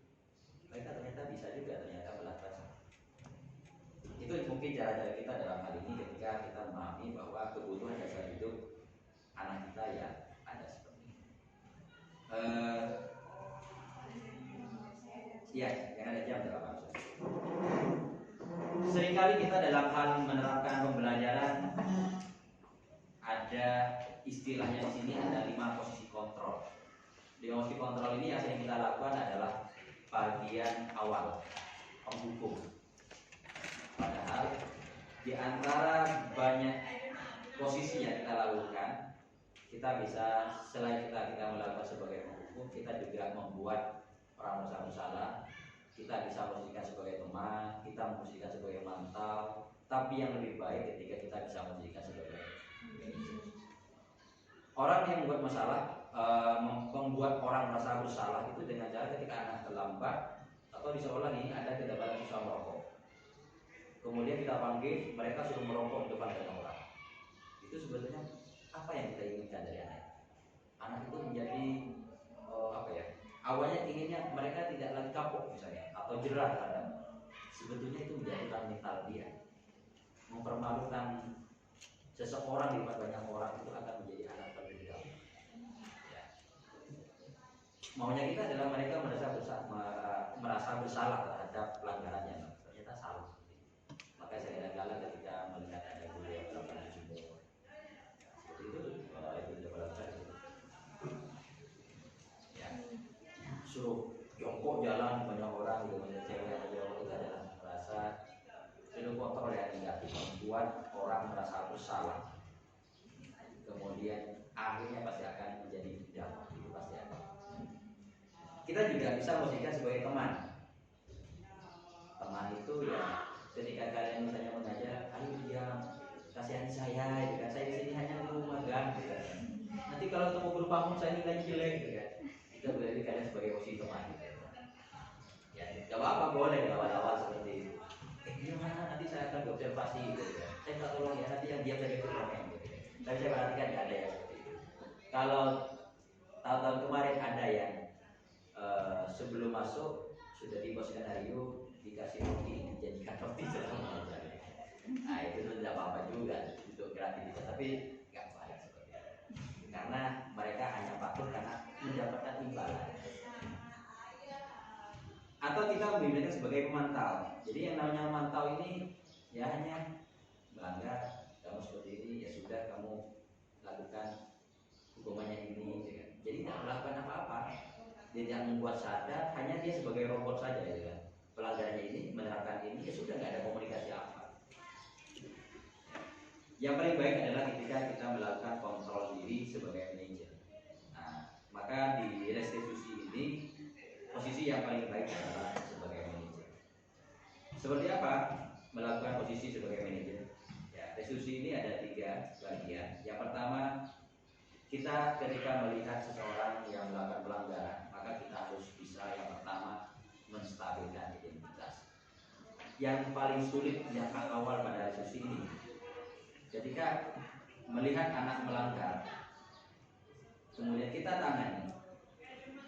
mereka ternyata bisa juga melakukan. Itu mungkin cara-cara kita dalam hal ini ketika kita memahami bahwa kebutuhan dasar hidup anak kita ya ada seperti ini. Ya, yang ada jam berapa? Seringkali kita dalam hal menerapkan pembelajaran ada istilahnya di sini ada 5 posisi kontrol. Di posisi kontrol ini yang sering kita lakukan adalah bagian awal penghukum. Padahal di antara banyak posisi yang kita lakukan, kita bisa selain kita melakukan sebagai penghukum, kita juga membuat pramuka musyawarah. Kita bisa posisikan sebagai teman, kita memposisikan sebagai mantau. Tapi yang lebih baik ketika kita bisa memposisikan sebagai orang yang membuat masalah, membuat orang merasa bersalah itu dengan cara ketika anak terlambat atau di sekolah ini ada kedapatan siswa merokok, kemudian kita panggil, mereka suruh merokok di depan banyak orang. Itu sebetulnya apa yang kita inginkan dari anak? Anak itu menjadi apa ya? Awalnya inginnya mereka tidak lagi kapok misalnya atau jerah terhadap. Sebetulnya itu menjadikan mental dia. Mempermalukan seseorang di depan banyak orang itu akan menjadi anak terlebih dahulu. Ya. Maunya kita adalah mereka merasa bersalah terhadap pelanggarannya. Ternyata salah. Maka saya kadang-kadang ketika melihat ada guru yang melakukan jumbo seperti itu sudah melakukan ya, suruh jongkok jalan banyak orang gitu, banyak cewek atau cowok itu adalah merasa itu kontrol yang negatif, membuat orang merasa bersalah, kemudian akhirnya pasti akan menjadi dendam. Itu pasti akan. Kita juga bisa posisikan sebagai teman. Teman itu ya ketika kalian misalnya mengajar, ayo diam, kasihani saya, gitu kan. Saya di sini hanya guru magang, gitu kan. Nanti kalau ketemu guru pamung saya nilai jelek, gitu kan. Itu berarti kalian sebagai posisi teman, gitu. Ya, gak apa-apa, boleh awal-awal seperti itu. Gimana nanti saya akan observasi, gitu kan. Saya minta tolong ya, nanti yang diam saya gitu kan. Tapi saya perhatikan nggak ada yang seperti itu. Kalau tahun-tahun kemarin ada yang sebelum masuk sudah diposisikan hari itu dikasih roti, dijadikan roti selama belajar. Nah itu tidak apa-apa juga untuk kreativitas, tapi nggak baik seperti itu. Karena mereka hanya patuh karena mendapatkan imbalan. Atau kita membimbingnya sebagai pemantau. Jadi yang namanya memantau ini ya hanya melanggar, kamu seperti ini ya sudah kamu lakukan hukumannya ini. Ya kan? Jadi tidak melakukan apa-apa. Dia tidak membuat sadar, hanya dia sebagai robot saja, gitu kan. Pelanggarannya ini, menerapkan ini, ya sudah nggak ada komunikasi apa. Yang paling baik adalah ketika kita melakukan kontrol diri sebagai manajer. Nah, maka di restitusi ini posisi yang paling baik adalah sebagai manajer. Seperti apa melakukan posisi sebagai manajer? Ya, restitusi ini ada 3 bagian. Yang pertama, kita ketika melihat seseorang yang melakukan pelanggaran, maka kita harus bisa yang pertama menstabilkan identitas. Yang paling sulit yang awal pada restitusi ini, ketika melihat anak melanggar, kemudian kita tangani.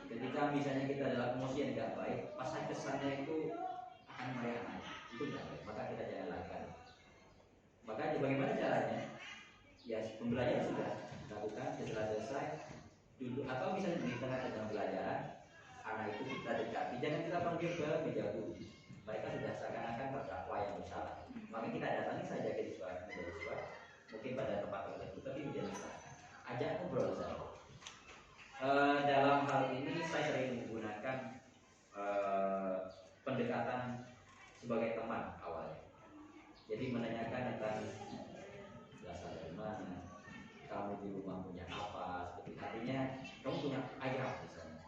Ketika misalnya kita dalam emosi yang tidak baik, pasang kesannya itu akan merayakan, itu tidak baik, maka kita jangan lakukan. Maka bagaimana caranya? Ya pembelajaran sudah dilakukan, setelah selesai duduk atau misalnya di tengah-tengah pelajaran anak itu kita dekati, jangan kita panggil ke meja guru. Mereka sudah seakan-akan terdakwa yang bersalah. Maka kita datangi saja ke siswa, mungkin pada tempat tertentu, tapi menjadi ajak ngobrol saja. Dalam hal ini saya sering menggunakan pendekatan sebagai teman awalnya. Jadi menanyakan tentang berasal dari mana, kamu di rumah punya apa, seperti artinya kamu punya ayam misalnya.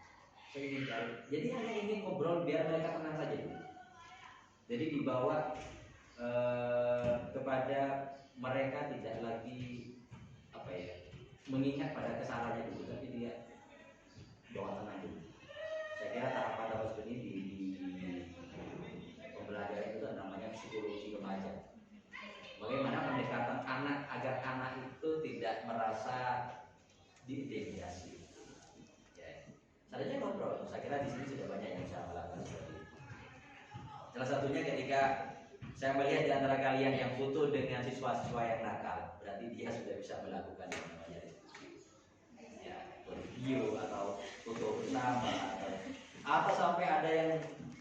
Saya ingin cari. Jadi hanya ingin ngobrol biar mereka tenang saja dulu. Jadi dibawa kepada mereka tidak lagi apa ya, mengingat pada kesalahannya dulu, tapi dia bawa tenang dulu. Saya kira tahapan seperti ini di pembelajaran itu namanya psikologi remaja. Bagaimana pendekatan anak agar anak itu tidak merasa diintimidasi. Ya. Selanjutnya ngobrol. Saya kira di sini sudah banyak yang bisa melakukan seperti itu. Salah satunya ketika saya melihat di antara kalian yang foto dengan siswa-siswa yang nakal, berarti dia sudah bisa melakukan yang namanya ya, video atau foto bersama atau sampai ada yang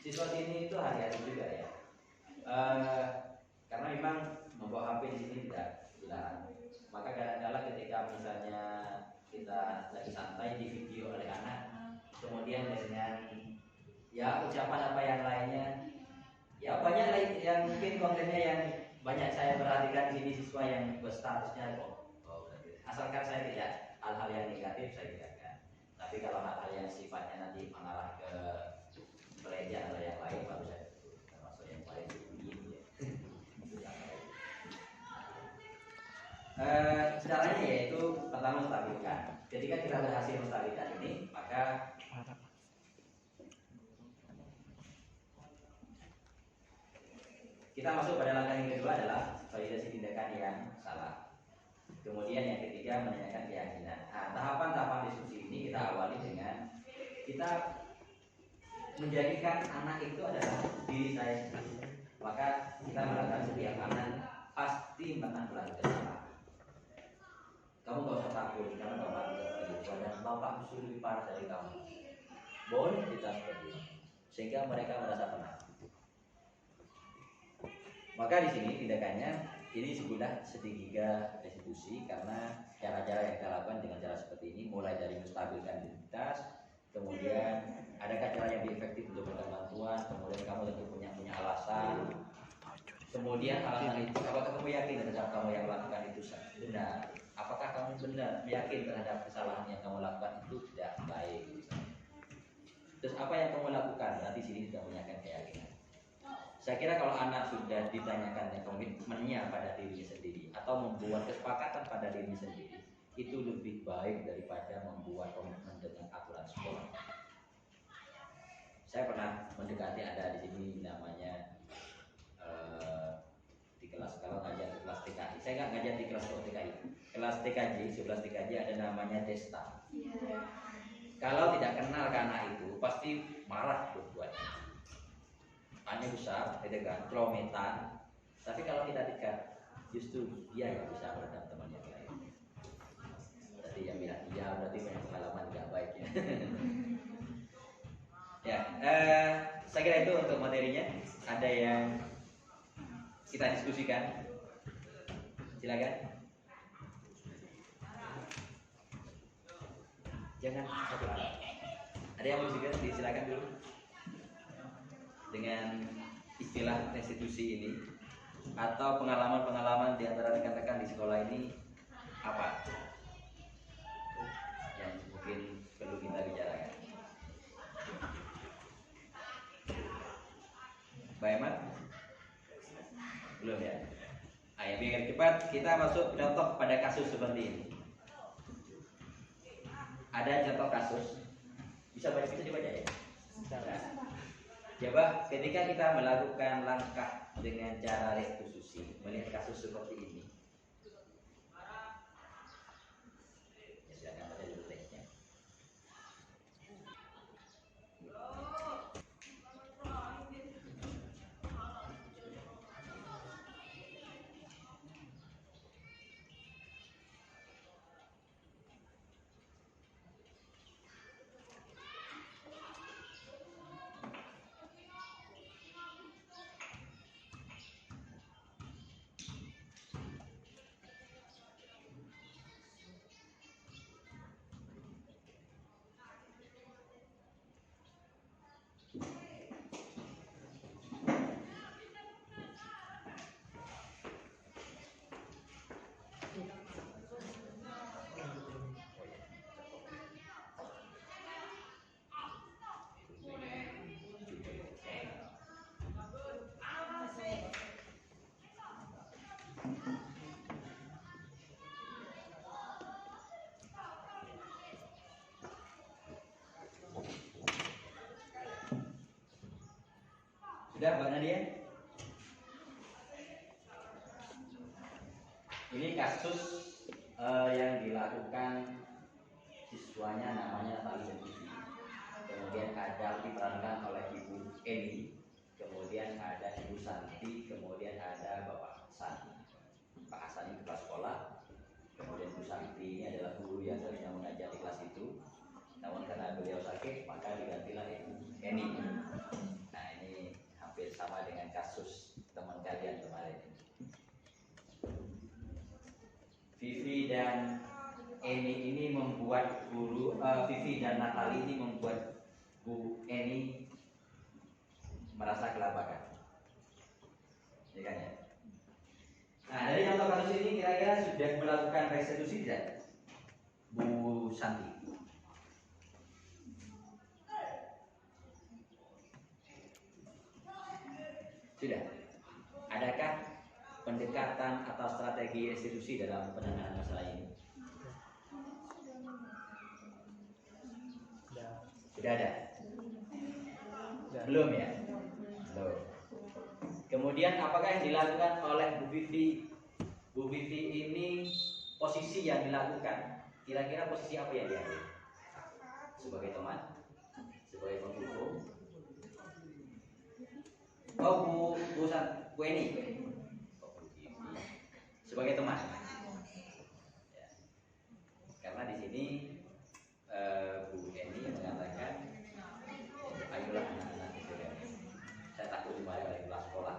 siswa sini itu hari-hari juga ya. Karena memang membawa HP di sini tidak dilarang. Maka kadang-kadang ketika misalnya kita lagi santai di video oleh anak, kemudian dengan ya ucapan apa yang lainnya, ya banyak lain yang mungkin kontennya yang banyak saya perhatikan di sini siswa yang berstatusnya asalkan saya tidak hal-hal yang negatif saya biarkan. Tapi kalau hal-hal yang sifatnya nanti mengarah ke pelecehan atau yang lain baru saya termasuk yang paling tinggi ya. Caranya yaitu pertama stabilkan. Ketika kita berhasil menstabilkan ini, maka Kita masuk pada langkah yang kedua adalah validasi tindakan yang salah. Kemudian yang ketiga menanyakan keyakinan. Nah, tahapan-tahapan diskusi ini kita awali dengan kita menjadikan anak itu adalah diri saya sendiri. Maka kita melakukan setiap anak pasti pernah melakukan kesalahan. Kamu gak usah takut karena bapak tidak seperti itu. Dan bapak justru lebih parah dari kamu. Boleh kita seperti itu, sehingga mereka merasa tenang. Maka di sini tindakannya ini sebuah segitiga restitusi karena cara-cara yang kita lakukan dengan cara seperti ini mulai dari menstabilkan identitas, kemudian adakah cara yang lebih efektif untuk memberikan bantuan, kemudian kamu tentu punya alasan, kemudian alasan itu apakah kamu yakin terhadap kamu yang lakukan itu benar, apakah kamu benar yakin terhadap kesalahan yang kamu lakukan itu tidak baik. Terus apa yang kamu lakukan? Berarti sini sudah punya keyakinan. Saya kira kalau anak sudah ditanyakan komitmennya pada dirinya sendiri atau membuat kesepakatan pada dirinya sendiri, itu lebih baik daripada membuat komitmen dengan aturan sekolah. Saya pernah mendekati ada di sini namanya di kelas, kalau ngajar di kelas TKI, saya nggak ngajar di kelas TKI, kelas TKJ, 11 TKJ ada namanya Desta. Kalau tidak kenal ke anak itu pasti marah buat-buatnya. Hanya besar, gitu kan, kelometan. Tapi kalau kita dekat, justru dia yang bisa meredam teman yang lain. Berarti yang bilang iya berarti punya pengalaman nggak baik ya. Ya, saya kira itu untuk materinya. Ada yang kita diskusikan? Silakan. Jangan satu arah. Ada yang mau disilakan dulu. Dengan istilah restitusi ini atau pengalaman-pengalaman di antara rekan-rekan di sekolah ini apa yang mungkin perlu kita bicarakan? Pak Emat? Belum ya? Ayo biar cepat kita masuk contoh pada kasus seperti ini. Ada contoh kasus, bisa dibaca ya? Coba ketika kita melakukan langkah dengan cara restitusi, melihat kasus seperti ini, ya silakan baca dulu teksnya. Sudah Mbak Nadia? Ini kasus yang dilakukan siswanya namanya Natali dan Vivi. Kemudian ada diperankan oleh Ibu Eni, kemudian ada Ibu Santi, kemudian ada Bapak Hasan. Pak Hasan ini kepala sekolah, kemudian Ibu Santi ini adalah guru yang seharusnya mengajar di kelas itu. Namun karena beliau sakit, maka digantilah Ibu Eni. Nah ini hampir sama dengan kasus teman kalian kemarin. Vivi dan Eni ini membuat Vivi dan Natali ini membuat Bu Eni merasa kelabakan. Ya kan ya? Nah dari contoh kasus ini kira-kira sudah melakukan restitusi tidak, Bu Santi? Sudah. Adakah pendekatan atau strategi restitusi dalam penanganan masalah ini? Sudah ada? Belum ya? Belum. Kemudian Kemudian apakah yang dilakukan oleh Bu Vivi? Bu Vivi ini posisi yang dilakukan, kira-kira posisi apa yang diambil? Sebagai teman? Sebagai pendukung? Oh, Bu Eni. Oh, Bu Vivi. Sebagai teman. Ya. Karena di sini Bu Eni mengatakan, ayolah anak-anak itu kan. Saya takut dimarahi oleh kepala sekolah.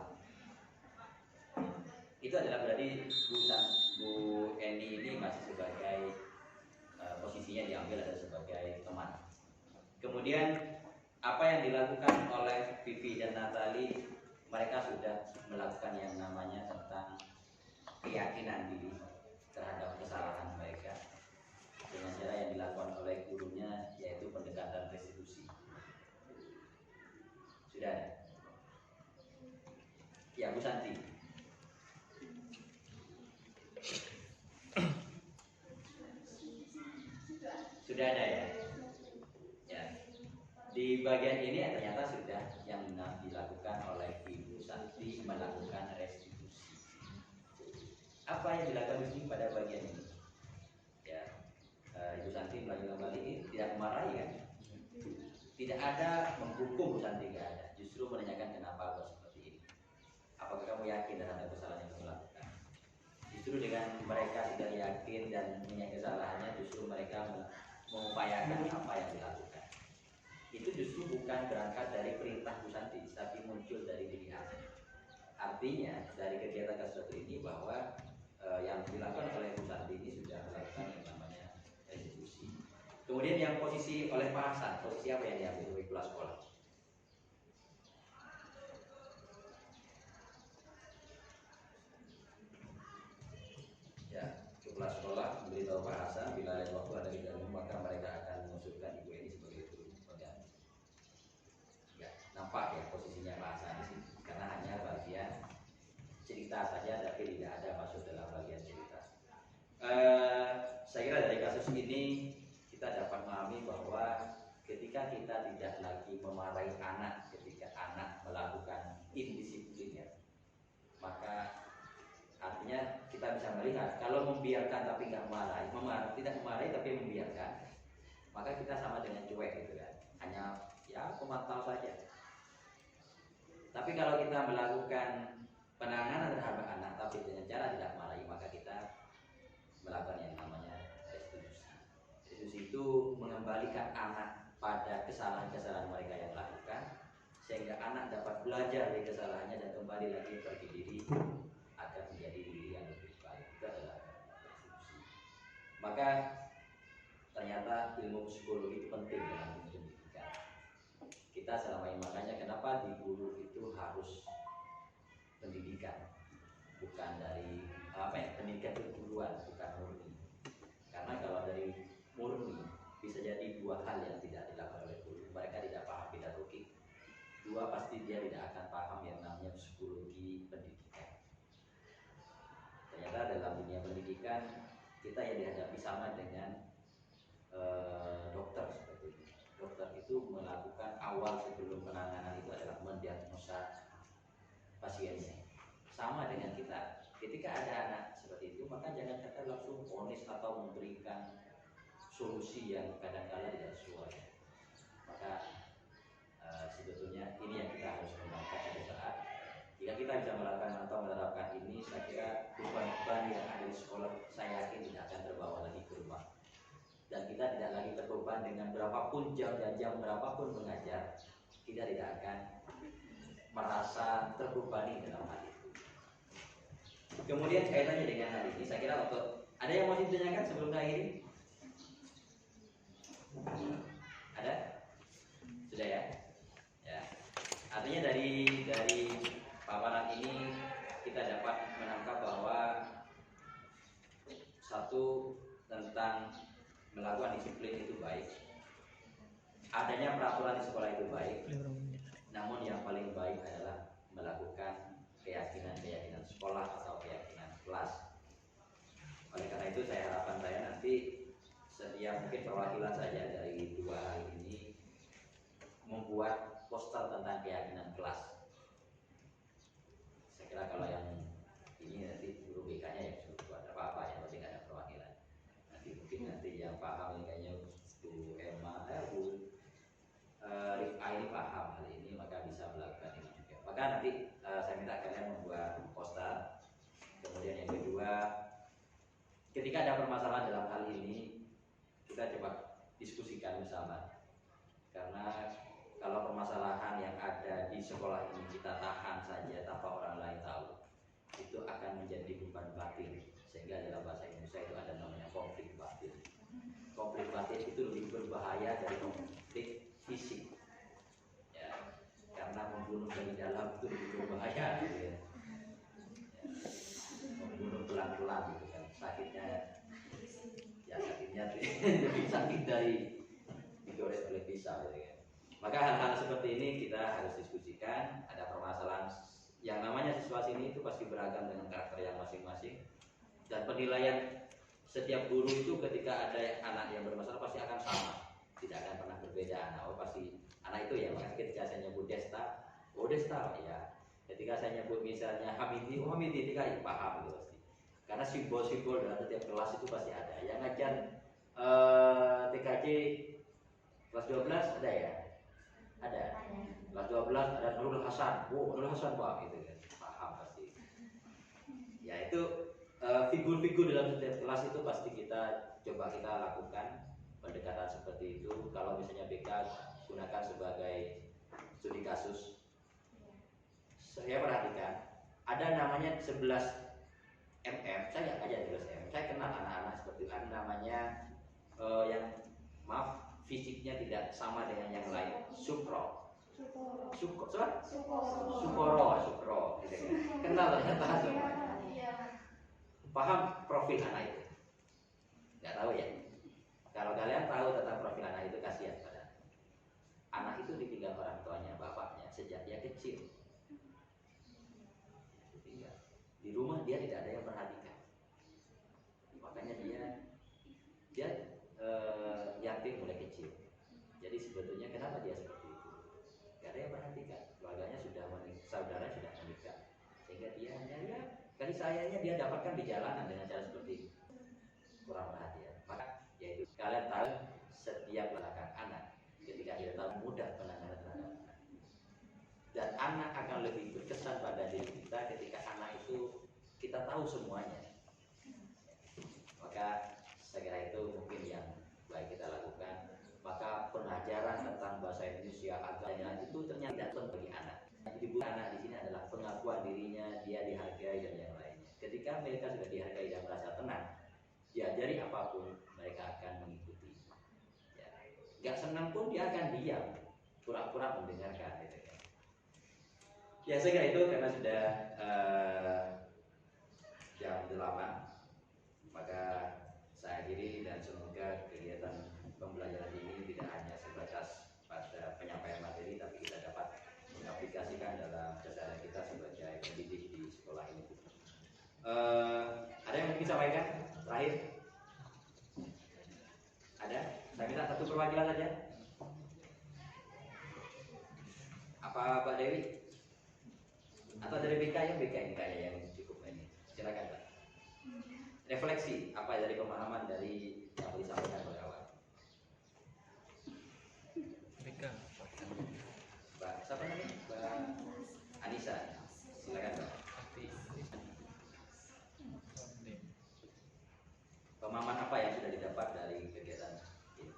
Itu adalah berarti Bu Eni ini masih sebagai posisinya diambil adalah sebagai teman. Kemudian apa yang dilakukan oleh Vivi dan Natali, mereka sudah melakukan yang namanya tentang keyakinan diri terhadap kesalahan mereka dengan cara yang dilakukan oleh gurunya, yaitu pendekatan restitusi. Sudah ada? Ya, Bu Santi. Sudah ada ya? Ya. Di bagian ini ternyata sudah yang dilakukan oleh Ibu Santi melakukan restitusi. Apa yang dilakukan di sini pada bagian ini? Ya, Ibu Santi kembali tidak memarahi kan? Tidak ada menghukum Bu Santi, tidak ada. Justru menanyakan kenapa kok seperti ini. Apakah kamu yakin terhadap kesalahan yang kamu lakukan? Justru dengan mereka tidak yakin dan punya kesalahannya, justru mereka mengupayakan apa yang dilakukan. Itu justru bukan berangkat dari perintah Bu Santi, tapi muncul dari diri hati. Artinya dari kegiatan kasus ini bahwa yang dilakukan oleh Bu Santi ini sudah melakukan yang namanya restitusi. Kemudian yang posisi oleh Pak Hasan, posisi apa yang diambil oleh kepala sekolah? Ya, kepala sekolah memberitahu Pak Hasan bila lain waktu ada di dalam maka mereka akan mengusulkan Ibu ini sebagai guru pengganti. Ya, nampak ya posisinya Pak Hasan di sini karena hanya bagian cerita saja tapi tidak ada masuk dalam bagian cerita. Saya kira dari kasus ini kita dapat memahami bahwa ketika kita tidak lagi memarahi anak ketika anak melakukan indisiplinnya, maka artinya kita bisa melihat kalau membiarkan tapi nggak memarahi, tidak memarahi tapi membiarkan, maka kita sama dengan cuek gitu kan, hanya ya pemantau saja. Tapi kalau kita melakukan penanganan terhadap anak tapi dengan cara tidak memarahi, maka kita melakukan yang namanya restitusi. Restitusi itu mengembalikan anak pada kesalahan-kesalahan mereka yang lakukan, sehingga anak dapat belajar dari kesalahannya dan kembali lagi pergi diri agar menjadi diri yang lebih baik. Itu adalah restitusi. Maka ternyata ilmu psikologi itu penting dalam pendidikan. Kita selama ini makanya kenapa di guru itu harus pendidikan, bukan dari pendidikan keguruan, bukan murni. Karena kalau dari murni bisa jadi dua hal yang tidak dilakukan oleh guru. Mereka tidak paham pedagogik. Dua, pasti dia tidak akan paham yang namanya psikologi pendidikan. Ternyata dalam dunia pendidikan kita yang dihadapi sama dengan dokter seperti ini. Dokter itu melakukan awal sebelum penanganan itu adalah mendiagnosa pasiennya. Sama dengan kita, ketika ada anak seperti itu, maka jangan kata langsung vonis atau memberikan solusi yang kadang-kadang tidak sesuai. Maka sebetulnya ini yang kita harus kembangkan pada saat jika kita bisa melakukan atau menerapkan ini, saya kira beban-beban yang ada di sekolah saya yakin tidak akan terbawa lagi ke rumah. Dan kita tidak lagi terbeban dengan berapapun jam dan jam berapapun mengajar, kita tidak akan merasa terbebani dalam hal itu. Kemudian kaitannya dengan hal ini, saya kira untuk ada yang mau ditanyakan sebelum akhiri? Ada? Sudah ya? Ya. Artinya dari paparan ini kita dapat menangkap bahwa satu, tentang melakukan disiplin itu baik, adanya peraturan di sekolah itu baik, namun yang paling baik adalah melakukan keyakinan sekolah atau keyakinan kelas. Oleh karena itu saya harapkan saya nanti setiap mungkin perwakilan saja dari dua hal ini membuat poster tentang keyakinan kelas. Saya kira kalau yang ini nanti guru BK-nya yang suruh buat apa-apa, yang penting ada perwakilan. Nanti mungkin nanti yang paham ini kayaknya Bu Emma, Bu Rifai ini paham hal ini, maka bisa melakukan ini juga. Maka nanti saya minta kalian membuat poster. Kemudian yang kedua, ketika ada permasalahan dalam hal ini, kita coba diskusikan bersama. Karena kalau permasalahan yang ada di sekolah ini kita tahan saja tanpa orang lain tahu, itu akan menjadi beban batin. Sehingga dalam bahasa Indonesia itu ada namanya konflik batin. Konflik batin itu lebih berbahaya dari konflik fisik, ya, karena membunuh dari dalam itu lebih berbahaya, gitu ya. Membunuh pelan-pelan gitu kan, sakitnya lebih sakit dari digores oleh pisau, gitu kan. Maka hal-hal seperti ini kita harus diskusikan. Ada permasalahan yang namanya siswa sini itu pasti beragam dengan karakter yang masing-masing, dan penilaian setiap guru itu ketika ada anak yang bermasalah pasti akan sama, tidak akan pernah berbeda anak. Oh pasti anak itu ya, makanya ketika saya nyebut Desta, oh Desta ya. Ketika saya nyebut misalnya Hamidi, oh Hamidi, ketika ya, paham itu pasti. Karena simbol-simbol dalam setiap kelas itu pasti ada. Yang ngajar TKJ kelas 12 ada ya? Ada. Kelas 12 ada Nurul Hasan. Oh Nurul Hasan Pak, gitu kan. Paham pasti. Ya itu figur-figur dalam setiap kelas itu pasti kita coba kita lakukan pendekatan seperti itu. Kalau misalnya BK gunakan sebagai studi kasus. Saya perhatikan ada namanya 11 MM, saya aja 11 MM. Saya kenal anak-anak seperti itu. Ada namanya yang maaf fisiknya tidak sama dengan yang lain. Sukro, gitu kan. Kenal ternyata semuanya. Paham profil anak itu? Nggak tahu ya. Kalau kalian tahu tentang profil anak itu, kasihan pada anak itu ditinggal orang tuanya, bapaknya sejak dia kecil. Ditinggal. Di rumah dia tidak ada yang perhatikan. Makanya dia yatim mulai kecil. Jadi sebetulnya kenapa dia seperti itu? Gak ada yang perhatikan. Keluarganya sudah menikah, saudara sudah menikah, sehingga dia hanya ya kasih sayangnya dia dapatkan di jalanan dengan cara seperti itu. Kurang perhatian. Maka yaitu kalian tahu setiap belakang anak ketika dia tahu mudah penanganan terhadap anak. Dan anak akan lebih berkesan pada diri kita ketika anak itu kita tahu semuanya. Maka saya kira itu mungkin yang baik kita lakukan. Maka pengajaran tentang bahasa Indonesia agama itu ternyata tidak penting bagi anak. Jadi bukan anak di sini adalah pengakuan dirinya, dia dihargai dan yang lainnya. Ketika mereka sudah dihargai dan merasa tenang, diajari apapun mereka akan mengikuti. Ya. Gak senang pun dia akan diam, pura-pura mendengarkan. Gitu kan. Ya saya kira itu karena sudah jam 8, maka saya akhiri dan semoga kegiatan pembelajaran ini tidak hanya sebatas pada penyampaian materi, tapi kita dapat mengaplikasikan dalam keseharian kita sebagai pendidik di sekolah ini. Ada yang mungkin sampaikan terakhir? Ada? Saya minta satu perwakilan saja. Apa Pak Dewi? Atau dari BK ini kayaknya yang cukup ini. Silakan Pak. Refleksi apa dari pemahaman dari yang disampaikan oleh awal. BK. Mbak siapa namanya? Mbak Anissa. Silakan Mbak. Pemahaman apa yang sudah didapat dari kegiatan ini?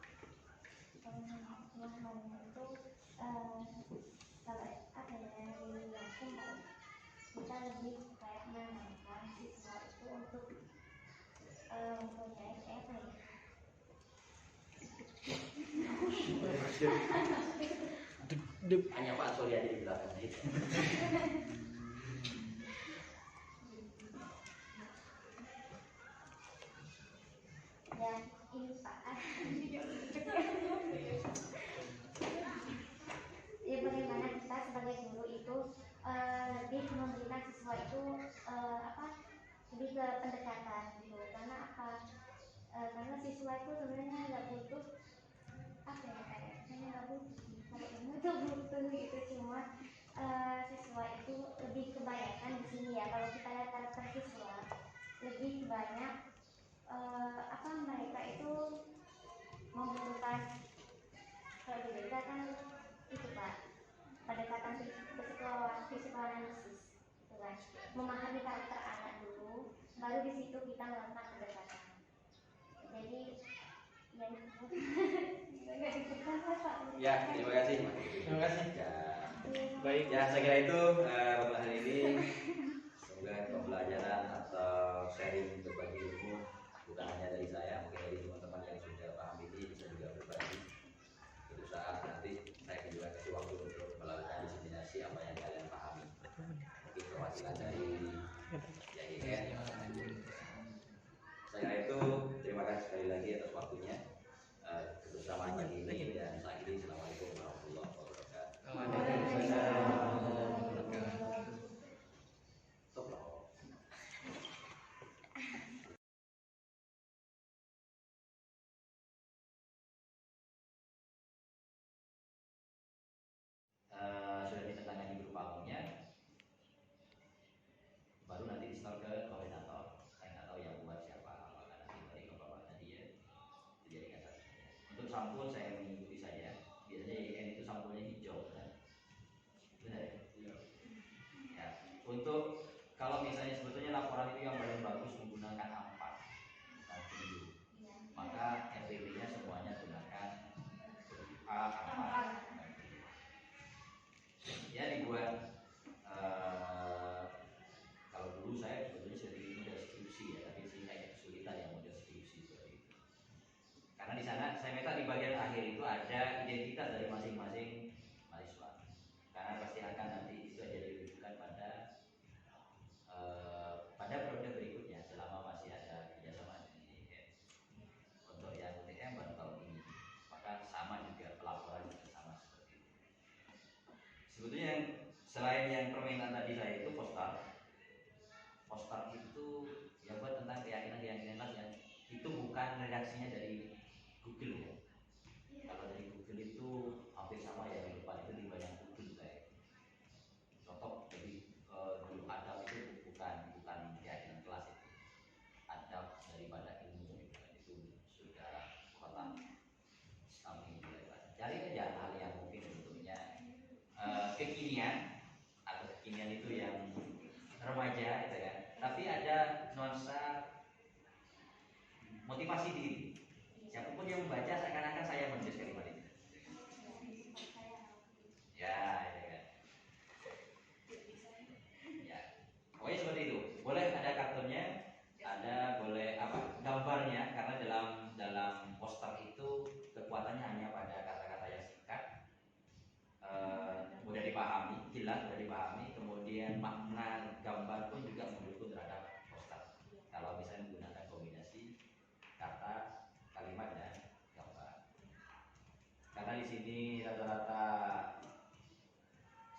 Pemahaman itu kalau ada yang langsung kita lebih kayak menanamkan siswa itu untuk mempunyai apa ya? Hanya Pak Surya aja di belakangnya itu. Ya ini Pak. Ya bagaimana kita sebagai guru itu lebih memberikan siswa itu lebih ke pendekatan gitu. Karena apa? Karena siswa itu sebenarnya nggak butuh apa ya kayaknya nggak butuh. Kalau ilmu itu butuh gitu, cuma siswa itu lebih kebanyakan di sini ya, kalau kita lihat karakter siswa lebih banyak mereka itu membutuhkan, kalau di kita kan itu Pak, pendekatan psikoanalisis gitu kan, memahami karakter anak dulu, baru di situ kita melakukan pendekatan. Jadi ya nggak ditekan Pak. Ya, terima kasih. Terima kasih. Ya, Baik. ya saya kira itu untuk hari ini. Semoga pembelajaran atau sharing berbagi ilmu bukan hanya dari saya, mungkin dari teman-teman yang sudah paham ini bisa juga berbagi. Suatu saat nanti saya juga kasih waktu untuk melakukan diseminasi apa yang kalian pahami. Mungkin perwakilan dari YIN. Saya kira itu, terima kasih sekali lagi atas waktunya kebersamaan pagi ini, dan saya akhiri. Assalamualaikum warahmatullahi wabarakatuh. Waalaikumsalam. Sudah ditandatangani berupa amplopnya, baru nanti di store ke koordinator. Saya nggak tahu yang buat siapa, apakah nanti dari bapak tadi ya, dijadikan satu saja. Untuk sampul saya mengikuti saja. Biasanya IN itu sampulnya hijau, kan? Benar ya? Ya. Untuk kalau misalnya sebetulnya laporan itu yang paling bagus menggunakan A4 dan dulu, maka RTB-nya semuanya gunakan A4. Ya dibuat kalau dulu saya sebetulnya sedikit model skripsi ya, tapi sih kayak kesulitan yang model skripsi seperti itu. Karena di sana saya minta di bagian akhir itu ada identitas dari masing-masing mahasiswa. Karena pasti akan nanti itu jadi rujukan pada periode berikutnya selama masih ada kerjasama dengan IN. Untuk yang UTM baru tahun ini, maka sama juga pelaporan juga sama seperti itu. Sebetulnya yang selain yang permintaan tadi saya itu poster itu ya buat tentang keyakinan yang itu bukan redaksinya dari Google ya. Kalau dari Google itu hampir sama ya, di depan itu di banyak Google saya. Contoh jadi dulu adab itu bukan keyakinan kelas itu. Adab daripada ilmu itu sudah kotak samping lebar. Cari aja hal yang mungkin bentuknya kekinian, atau kekinian itu yang remaja gitu kan, tapi ada nuansa motivasi diri. Siapapun yang membaca seakan-akan saya menulis kalimat ini. Ya, ya kan. Ya, pokoknya seperti itu. Boleh ada kartunnya, ada boleh gambarnya, karena dalam poster itu kekuatannya hanya pada kata-kata yang singkat, mudah dipahami, jelas mudah dipahami. Kemudian makna gambar pun juga mendukung terhadap poster. Kalau misalnya menggunakan kombinasi kata, kalimat dan gambar. Karena di sini rata-rata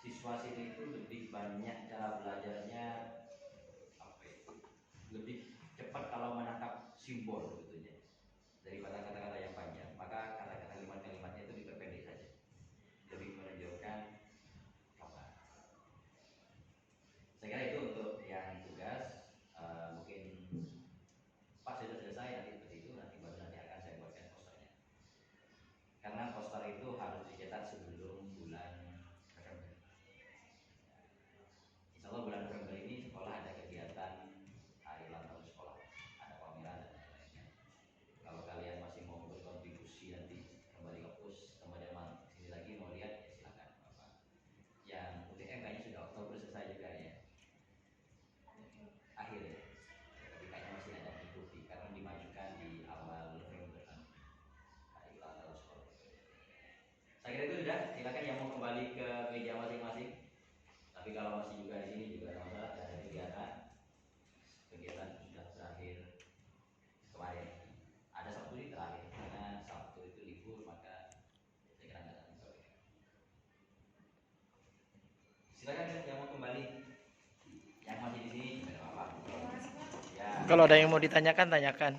siswa sini itu lebih banyak cara belajarnya lebih cepat kalau menangkap simbol sebetulnya daripada kata-kata yang panjang. Maka kata-kata kalimat-kalimatnya itu diperpendek saja, lebih menunjukkan gambar. Saya kira itu untuk yang tugas. Mungkin pas sudah selesai nanti seperti itu, nanti baru nanti akan saya buatkan posternya. Karena poster itu harus dicetak sebelum bulan November. Insya Allah bulan November ini sekolah ada kegiatan hari ulang tahun sekolah, ada pameran dan lain-lainnya. Kalau kalian masih mau berkontribusi nanti kembali ke pos, kemudian sini lagi mau lihat, ya silakan Bapak. Yang UTM kayaknya sudah Oktober selesai juga ya, akhir ya. Tapi kayaknya masih ada mengikuti karena dimajukan di awal November hari ulang tahun sekolah. Saya kira itu sudah. Silakan yang mau kembali ke meja masing-masing. Tapi kalau masih juga di sini juga ada masalah, ada kegiatan sudah berakhir kemarin. Ada Sabtu ini terakhir, karena Sabtu itu libur, maka saya kira nggak ada problem. Silakan yang mau kembali, yang masih di sini tidak apa-apa. Ya. Kalau ada yang mau ditanyakan, tanyakan.